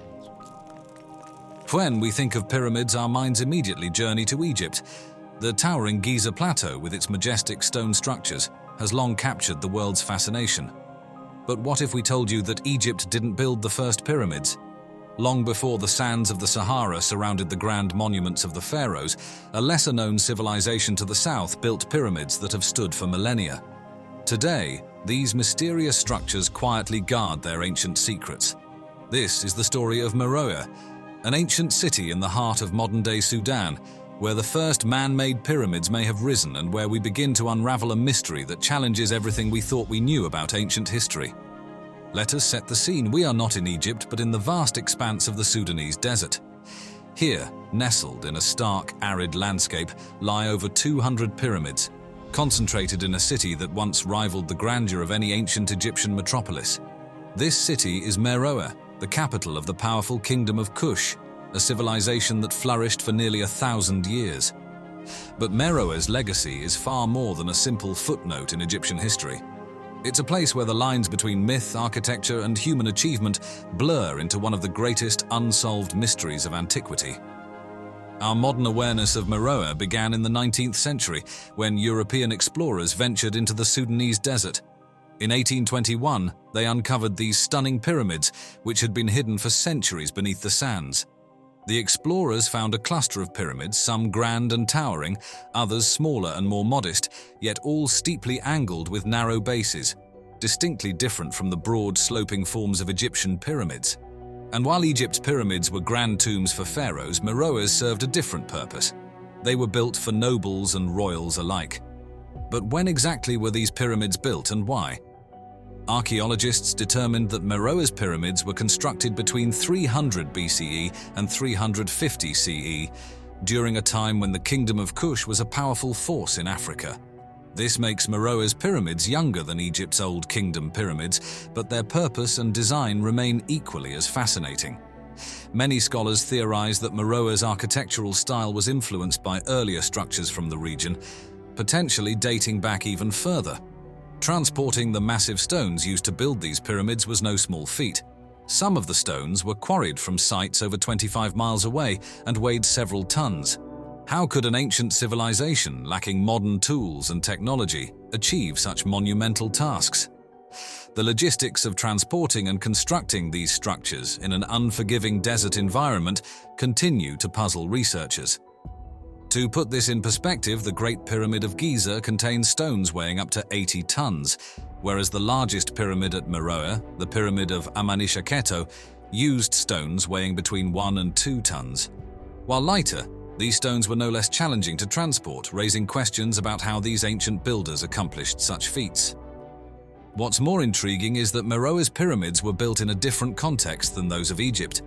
When we think of pyramids, our minds immediately journey to Egypt. The towering Giza Plateau, with its majestic stone structures, has long captured the world's fascination. But what if we told you that Egypt didn't build the first pyramids? Long before the sands of the Sahara surrounded the grand monuments of the pharaohs, a lesser-known civilization to the south built pyramids that have stood for millennia. Today, these mysterious structures quietly guard their ancient secrets. This is the story of Meroe, an ancient city in the heart of modern-day Sudan, where the first man-made pyramids may have risen and where we begin to unravel a mystery that challenges everything we thought we knew about ancient history. Let us set the scene. We are not in Egypt, but in the vast expanse of the Sudanese desert. Here, nestled in a stark, arid landscape, lie over 200 pyramids, concentrated in a city that once rivaled the grandeur of any ancient Egyptian metropolis. This city is Meroe, the capital of the powerful kingdom of Kush, a civilization that flourished for nearly 1,000 years. But Meroe's legacy is far more than a simple footnote in Egyptian history. It's a place where the lines between myth, architecture, and human achievement blur into one of the greatest unsolved mysteries of antiquity. Our modern awareness of Meroe began in the 19th century when European explorers ventured into the Sudanese desert. In 1821, they uncovered these stunning pyramids, which had been hidden for centuries beneath the sands. The explorers found a cluster of pyramids, some grand and towering, others smaller and more modest, yet all steeply angled with narrow bases, distinctly different from the broad, sloping forms of Egyptian pyramids. And while Egypt's pyramids were grand tombs for pharaohs, Meroe's served a different purpose. They were built for nobles and royals alike. But when exactly were these pyramids built and why? Archaeologists determined that Meroe's pyramids were constructed between 300 BCE and 350 CE, during a time when the Kingdom of Kush was a powerful force in Africa. This makes Meroe's pyramids younger than Egypt's Old Kingdom pyramids, but their purpose and design remain equally as fascinating. Many scholars theorize that Meroe's architectural style was influenced by earlier structures from the region, potentially dating back even further. Transporting the massive stones used to build these pyramids was no small feat. Some of the stones were quarried from sites over 25 miles away and weighed several tons. How could an ancient civilization lacking modern tools and technology achieve such monumental tasks? The logistics of transporting and constructing these structures in an unforgiving desert environment continue to puzzle researchers. To put this in perspective, the Great Pyramid of Giza contains stones weighing up to 80 tons, whereas the largest pyramid at Meroe, the Pyramid of Amenishaketo, used stones weighing between 1 and 2 tons. While lighter, these stones were no less challenging to transport, raising questions about how these ancient builders accomplished such feats. What's more intriguing is that Meroe's pyramids were built in a different context than those of Egypt.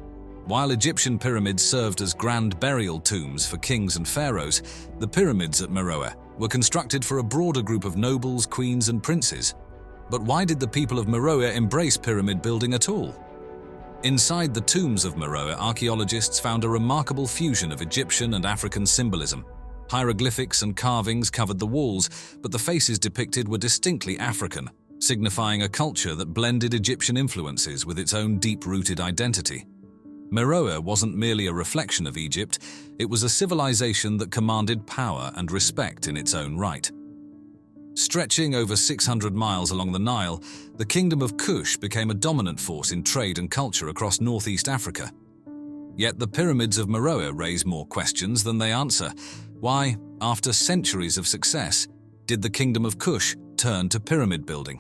While Egyptian pyramids served as grand burial tombs for kings and pharaohs, the pyramids at Meroe were constructed for a broader group of nobles, queens, and princes. But why did the people of Meroe embrace pyramid building at all? Inside the tombs of Meroe, archaeologists found a remarkable fusion of Egyptian and African symbolism. Hieroglyphics and carvings covered the walls, but the faces depicted were distinctly African, signifying a culture that blended Egyptian influences with its own deep-rooted identity. Meroe wasn't merely a reflection of Egypt, it was a civilization that commanded power and respect in its own right. Stretching over 600 miles along the Nile, the Kingdom of Kush became a dominant force in trade and culture across northeast Africa. Yet the pyramids of Meroe raise more questions than they answer. Why, after centuries of success, did the Kingdom of Kush turn to pyramid building?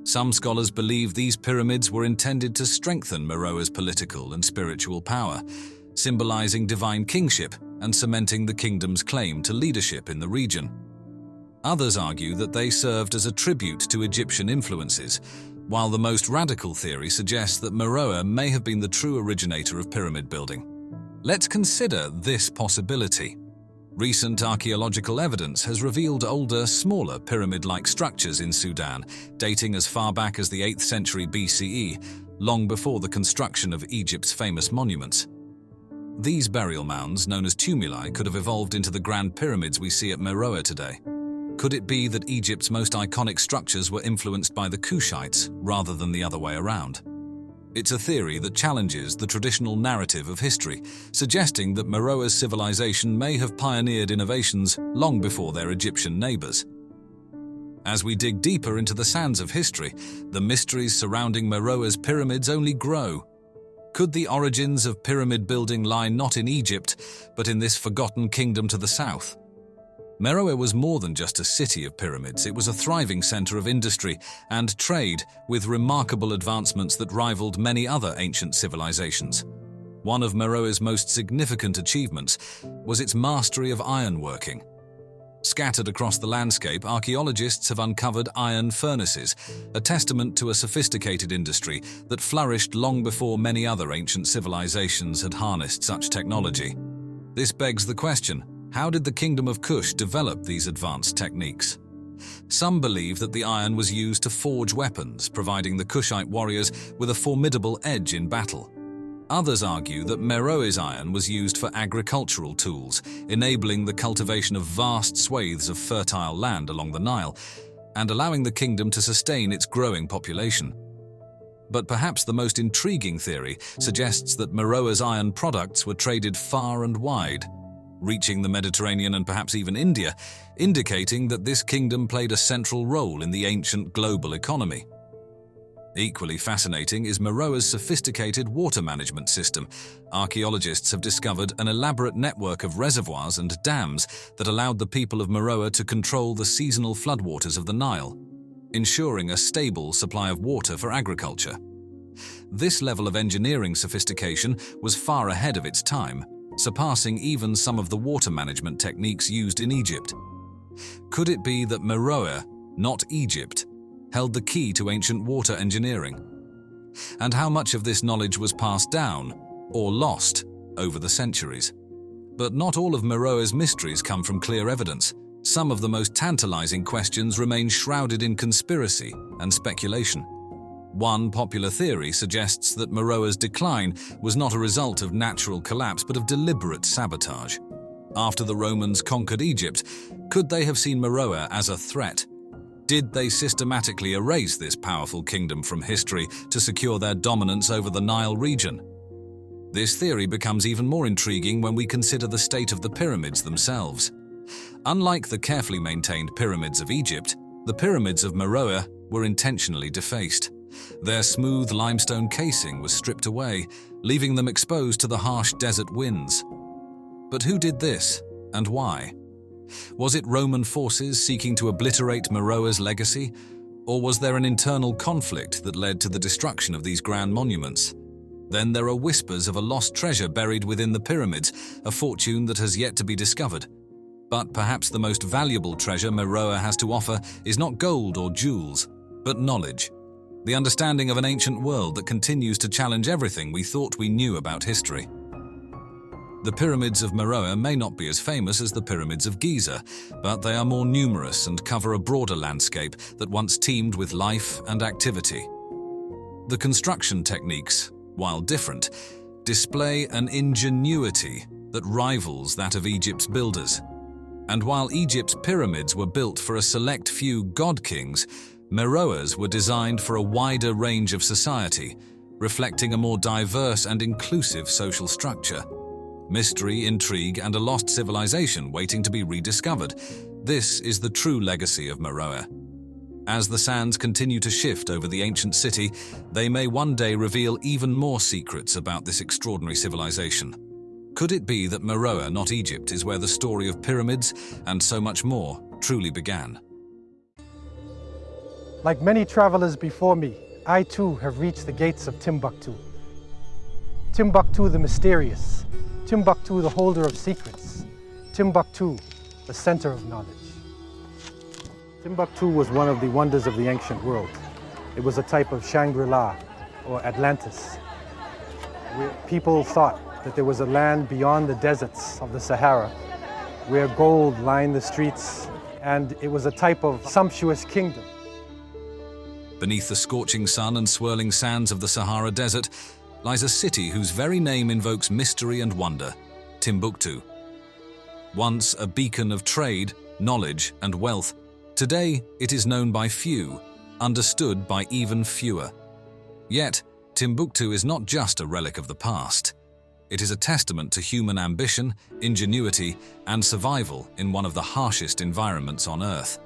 Some scholars believe these pyramids were intended to strengthen Meroe's political and spiritual power, symbolizing divine kingship and cementing the kingdom's claim to leadership in the region. Others argue that they served as a tribute to Egyptian influences, while the most radical theory suggests that Meroe may have been the true originator of pyramid building. Let's consider this possibility. Recent archaeological evidence has revealed older, smaller pyramid-like structures in Sudan, dating as far back as the 8th century BCE, long before the construction of Egypt's famous monuments. These burial mounds, known as tumuli, could have evolved into the grand pyramids we see at Meroe today. Could it be that Egypt's most iconic structures were influenced by the Kushites rather than the other way around? It's a theory that challenges the traditional narrative of history, suggesting that Meroe's civilization may have pioneered innovations long before their Egyptian neighbors. As we dig deeper into the sands of history, the mysteries surrounding Meroe's pyramids only grow. Could the origins of pyramid building lie not in Egypt, but in this forgotten kingdom to the south? Meroe was more than just a city of pyramids, it was a thriving center of industry and trade with remarkable advancements that rivaled many other ancient civilizations. One of Meroe's most significant achievements was its mastery of ironworking. Scattered across the landscape, archaeologists have uncovered iron furnaces, a testament to a sophisticated industry that flourished long before many other ancient civilizations had harnessed such technology. This begs the question, how did the Kingdom of Kush develop these advanced techniques? Some believe that the iron was used to forge weapons, providing the Kushite warriors with a formidable edge in battle. Others argue that Meroe's iron was used for agricultural tools, enabling the cultivation of vast swathes of fertile land along the Nile, and allowing the kingdom to sustain its growing population. But perhaps the most intriguing theory suggests that Meroe's iron products were traded far and wide, reaching the Mediterranean and perhaps even India, indicating that this kingdom played a central role in the ancient global economy. Equally fascinating is Meroe's sophisticated water management system. Archaeologists have discovered an elaborate network of reservoirs and dams that allowed the people of Meroe to control the seasonal floodwaters of the Nile, ensuring a stable supply of water for agriculture. This level of engineering sophistication was far ahead of its time, surpassing even some of the water management techniques used in Egypt. Could it be that Meroe, not Egypt, held the key to ancient water engineering? And how much of this knowledge was passed down, or lost, over the centuries? But not all of Meroe's mysteries come from clear evidence. Some of the most tantalizing questions remain shrouded in conspiracy and speculation. One popular theory suggests that Meroe's decline was not a result of natural collapse but of deliberate sabotage. After the Romans conquered Egypt, could they have seen Meroe as a threat? Did they systematically erase this powerful kingdom from history to secure their dominance over the Nile region? This theory becomes even more intriguing when we consider the state of the pyramids themselves. Unlike the carefully maintained pyramids of Egypt, the pyramids of Meroe were intentionally defaced. Their smooth limestone casing was stripped away, leaving them exposed to the harsh desert winds. But who did this, and why? Was it Roman forces seeking to obliterate Meroe's legacy, or was there an internal conflict that led to the destruction of these grand monuments? Then there are whispers of a lost treasure buried within the pyramids, a fortune that has yet to be discovered. But perhaps the most valuable treasure Meroe has to offer is not gold or jewels, but knowledge. The understanding of an ancient world that continues to challenge everything we thought we knew about history. The pyramids of Meroe may not be as famous as the pyramids of Giza, but they are more numerous and cover a broader landscape that once teemed with life and activity. The construction techniques, while different, display an ingenuity that rivals that of Egypt's builders. And while Egypt's pyramids were built for a select few god-kings, Meroe's were designed for a wider range of society, reflecting a more diverse and inclusive social structure. Mystery, intrigue, and a lost civilization waiting to be rediscovered. This is the true legacy of Meroe. As the sands continue to shift over the ancient city, they may one day reveal even more secrets about this extraordinary civilization. Could it be that Meroe, not Egypt, is where the story of pyramids and so much more truly began? Like many travelers before me, I too have reached the gates of Timbuktu. Timbuktu the mysterious, Timbuktu the holder of secrets, Timbuktu the center of knowledge. Timbuktu was one of the wonders of the ancient world. It was a type of Shangri-La or Atlantis, where people thought that there was a land beyond the deserts of the Sahara where gold lined the streets, and it was a type of sumptuous kingdom. Beneath the scorching sun and swirling sands of the Sahara Desert lies a city whose very name invokes mystery and wonder, Timbuktu. Once a beacon of trade, knowledge, and wealth, today it is known by few, understood by even fewer. Yet, Timbuktu is not just a relic of the past. It is a testament to human ambition, ingenuity, and survival in one of the harshest environments on Earth.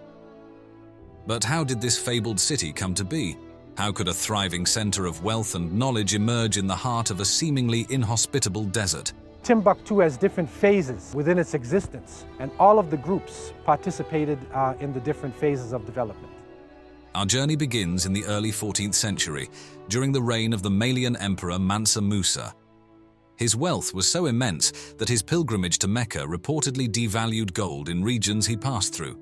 But how did this fabled city come to be? How could a thriving center of wealth and knowledge emerge in the heart of a seemingly inhospitable desert? Timbuktu has different phases within its existence, and all of the groups participated in the different phases of development. Our journey begins in the early 14th century, during the reign of the Malian emperor Mansa Musa. His wealth was so immense that his pilgrimage to Mecca reportedly devalued gold in regions he passed through.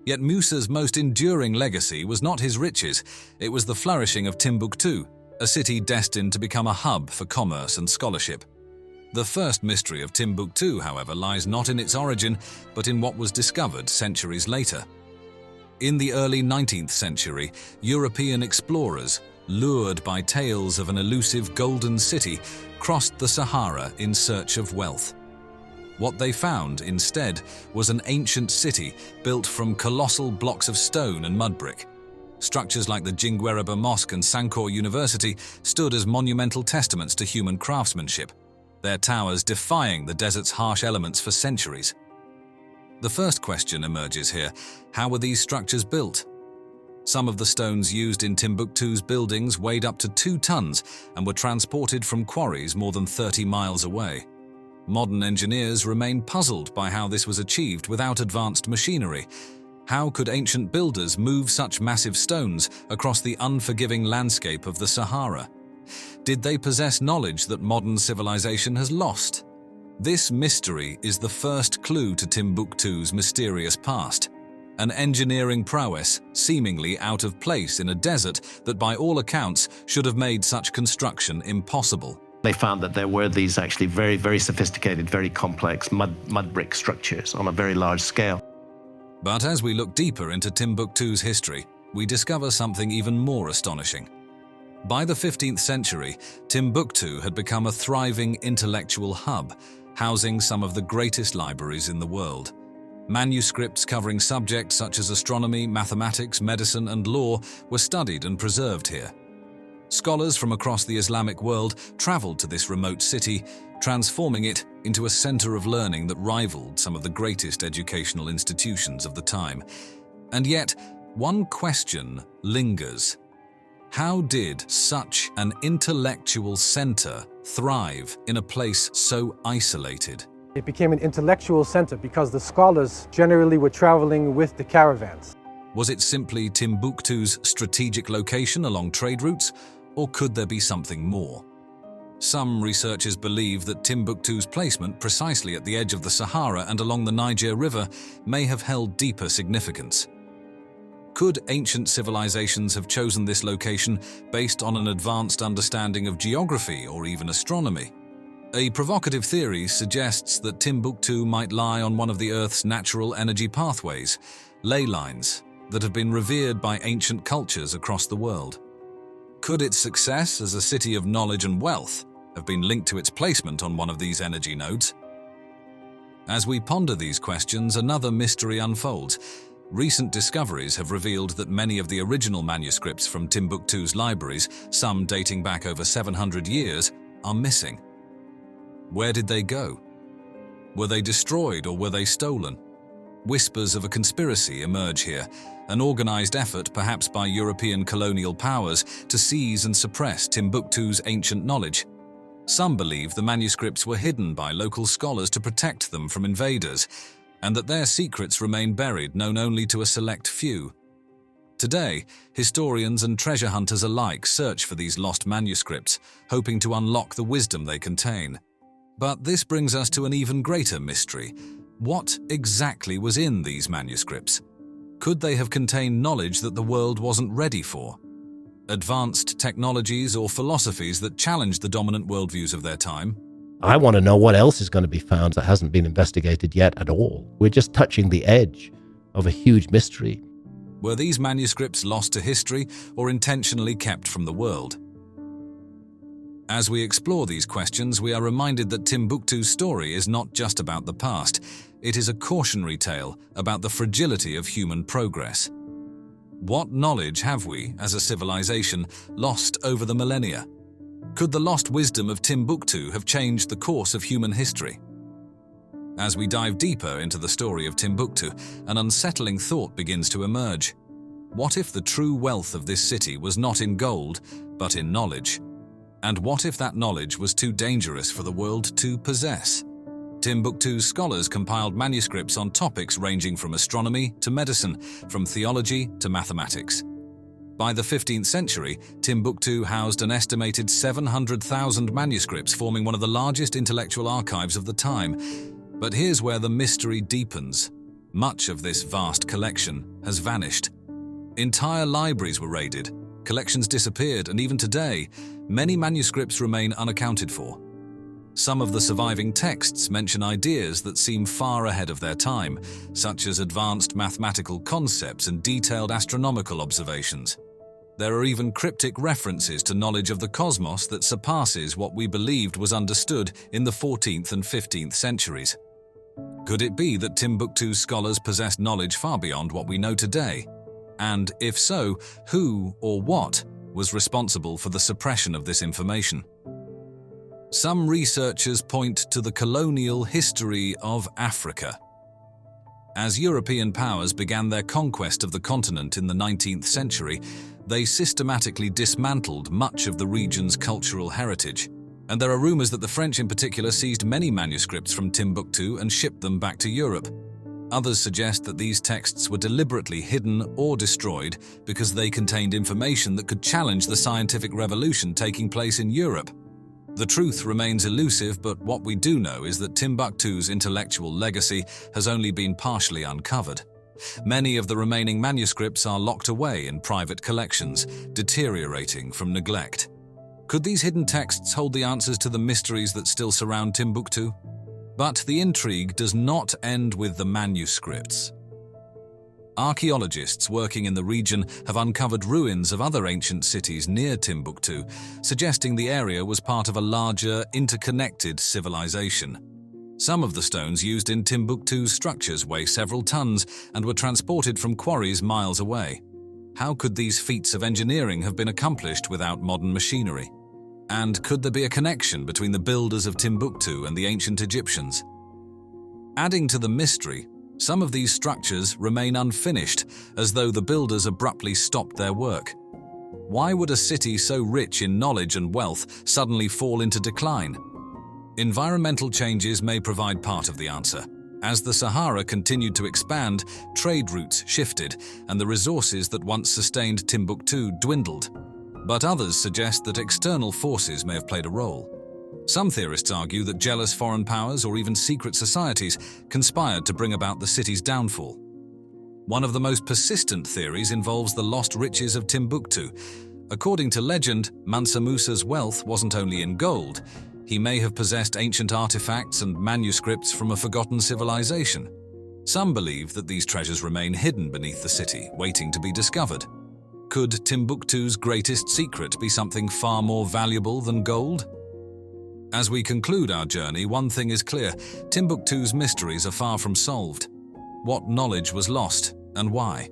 Yet Musa's most enduring legacy was not his riches, it was the flourishing of Timbuktu, a city destined to become a hub for commerce and scholarship. The first mystery of Timbuktu, however, lies not in its origin, but in what was discovered centuries later. In the early 19th century, European explorers, lured by tales of an elusive golden city, crossed the Sahara in search of wealth. What they found, instead, was an ancient city built from colossal blocks of stone and mud brick. Structures like the Jingwerebbe Mosque and Sankore University stood as monumental testaments to human craftsmanship, their towers defying the desert's harsh elements for centuries. The first question emerges here: how were these structures built? Some of the stones used in Timbuktu's buildings weighed up to 2 tons and were transported from quarries more than 30 miles away. Modern engineers remain puzzled by how this was achieved without advanced machinery. How could ancient builders move such massive stones across the unforgiving landscape of the Sahara? Did they possess knowledge that modern civilization has lost? This mystery is the first clue to Timbuktu's mysterious past. An engineering prowess seemingly out of place in a desert that by all accounts should have made such construction impossible. They found that there were these actually very, very sophisticated, very complex mud brick structures on a very large scale. But as we look deeper into Timbuktu's history, we discover something even more astonishing. By the 15th century, Timbuktu had become a thriving intellectual hub, housing some of the greatest libraries in the world. Manuscripts covering subjects such as astronomy, mathematics, medicine, and law were studied and preserved here. Scholars from across the Islamic world traveled to this remote city, transforming it into a center of learning that rivaled some of the greatest educational institutions of the time. And yet, one question lingers. How did such an intellectual center thrive in a place so isolated? It became an intellectual center because the scholars generally were traveling with the caravans. Was it simply Timbuktu's strategic location along trade routes, or could there be something more? Some researchers believe that Timbuktu's placement precisely at the edge of the Sahara and along the Niger River may have held deeper significance. Could ancient civilizations have chosen this location based on an advanced understanding of geography or even astronomy? A provocative theory suggests that Timbuktu might lie on one of the Earth's natural energy pathways, ley lines, that have been revered by ancient cultures across the world. Could its success as a city of knowledge and wealth have been linked to its placement on one of these energy nodes? As we ponder these questions, another mystery unfolds. Recent discoveries have revealed that many of the original manuscripts from Timbuktu's libraries, some dating back over 700 years, are missing. Where did they go? Were they destroyed or were they stolen? Whispers of a conspiracy emerge here, an organized effort perhaps by European colonial powers to seize and suppress Timbuktu's ancient knowledge. Some believe the manuscripts were hidden by local scholars to protect them from invaders, and that their secrets remain buried, known only to a select few. Today, historians and treasure hunters alike search for these lost manuscripts, hoping to unlock the wisdom they contain. But this brings us to an even greater mystery. What exactly was in these manuscripts? Could they have contained knowledge that the world wasn't ready for? Advanced technologies or philosophies that challenged the dominant worldviews of their time? I want to know what else is going to be found that hasn't been investigated yet at all. We're just touching the edge of a huge mystery. Were these manuscripts lost to history or intentionally kept from the world? As we explore these questions, we are reminded that Timbuktu's story is not just about the past. It is a cautionary tale about the fragility of human progress. What knowledge have we, as a civilization, lost over the millennia? Could the lost wisdom of Timbuktu have changed the course of human history? As we dive deeper into the story of Timbuktu, an unsettling thought begins to emerge. What if the true wealth of this city was not in gold, but in knowledge? And what if that knowledge was too dangerous for the world to possess? Timbuktu's scholars compiled manuscripts on topics ranging from astronomy to medicine, from theology to mathematics. By the 15th century, Timbuktu housed an estimated 700,000 manuscripts, forming one of the largest intellectual archives of the time. But here's where the mystery deepens. Much of this vast collection has vanished. Entire libraries were raided, collections disappeared, and even today, many manuscripts remain unaccounted for. Some of the surviving texts mention ideas that seem far ahead of their time, such as advanced mathematical concepts and detailed astronomical observations. There are even cryptic references to knowledge of the cosmos that surpasses what we believed was understood in the 14th and 15th centuries. Could it be that Timbuktu's scholars possessed knowledge far beyond what we know today? And if so, who or what was responsible for the suppression of this information? Some researchers point to the colonial history of Africa. As European powers began their conquest of the continent in the 19th century, they systematically dismantled much of the region's cultural heritage. And there are rumors that the French in particular seized many manuscripts from Timbuktu and shipped them back to Europe. Others suggest that these texts were deliberately hidden or destroyed because they contained information that could challenge the scientific revolution taking place in Europe. The truth remains elusive, but what we do know is that Timbuktu's intellectual legacy has only been partially uncovered. Many of the remaining manuscripts are locked away in private collections, deteriorating from neglect. Could these hidden texts hold the answers to the mysteries that still surround Timbuktu? But the intrigue does not end with the manuscripts. Archaeologists working in the region have uncovered ruins of other ancient cities near Timbuktu, suggesting the area was part of a larger, interconnected civilization. Some of the stones used in Timbuktu's structures weigh several tons and were transported from quarries miles away. How could these feats of engineering have been accomplished without modern machinery? And could there be a connection between the builders of Timbuktu and the ancient Egyptians? Adding to the mystery, some of these structures remain unfinished, as though the builders abruptly stopped their work. Why would a city so rich in knowledge and wealth suddenly fall into decline? Environmental changes may provide part of the answer. As the Sahara continued to expand, trade routes shifted, and the resources that once sustained Timbuktu dwindled. But others suggest that external forces may have played a role. Some theorists argue that jealous foreign powers or even secret societies conspired to bring about the city's downfall. One of the most persistent theories involves the lost riches of Timbuktu. According to legend, Mansa Musa's wealth wasn't only in gold. He may have possessed ancient artifacts and manuscripts from a forgotten civilization. Some believe that these treasures remain hidden beneath the city, waiting to be discovered. Could Timbuktu's greatest secret be something far more valuable than gold? As we conclude our journey, one thing is clear: Timbuktu's mysteries are far from solved. What knowledge was lost, and why?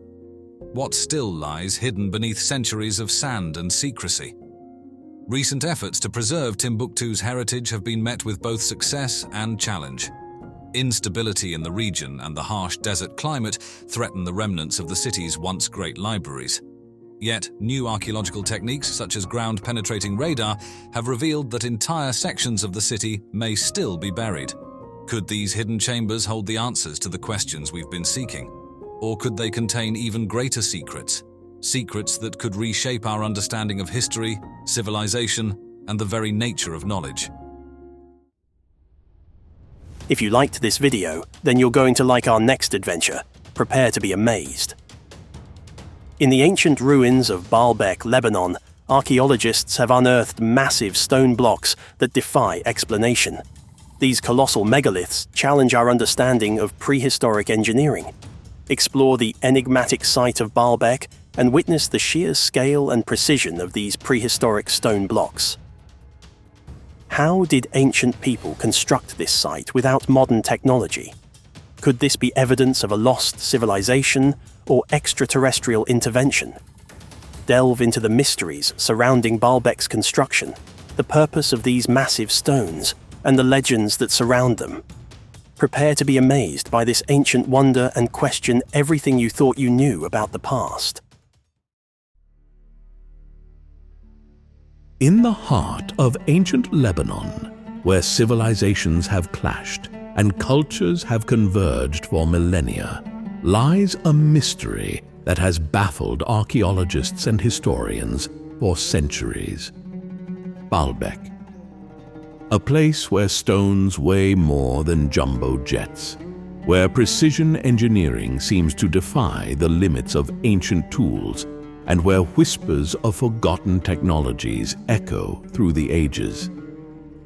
What still lies hidden beneath centuries of sand and secrecy? Recent efforts to preserve Timbuktu's heritage have been met with both success and challenge. Instability in the region and the harsh desert climate threaten the remnants of the city's once great libraries. Yet, new archaeological techniques such as ground-penetrating radar have revealed that entire sections of the city may still be buried. Could these hidden chambers hold the answers to the questions we've been seeking? Or could they contain even greater secrets? Secrets that could reshape our understanding of history, civilization, and the very nature of knowledge. If you liked this video, then you're going to like our next adventure. Prepare to be amazed. In the ancient ruins of Baalbek, Lebanon, archaeologists have unearthed massive stone blocks that defy explanation. These colossal megaliths challenge our understanding of prehistoric engineering. Explore the enigmatic site of Baalbek and witness the sheer scale and precision of these prehistoric stone blocks. How did ancient people construct this site without modern technology? Could this be evidence of a lost civilization or extraterrestrial intervention? Delve into the mysteries surrounding Baalbek's construction, the purpose of these massive stones, and the legends that surround them. Prepare to be amazed by this ancient wonder and question everything you thought you knew about the past. In the heart of ancient Lebanon, where civilizations have clashed and cultures have converged for millennia, lies a mystery that has baffled archaeologists and historians for centuries. Baalbek, a place where stones weigh more than jumbo jets, where precision engineering seems to defy the limits of ancient tools, and where whispers of forgotten technologies echo through the ages.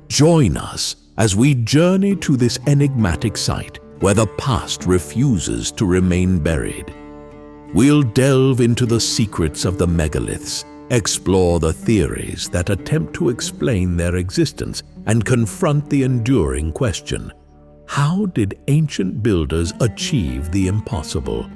Join us as we journey to this enigmatic site where the past refuses to remain buried. We'll delve into the secrets of the megaliths, explore the theories that attempt to explain their existence, and confront the enduring question: how did ancient builders achieve the impossible?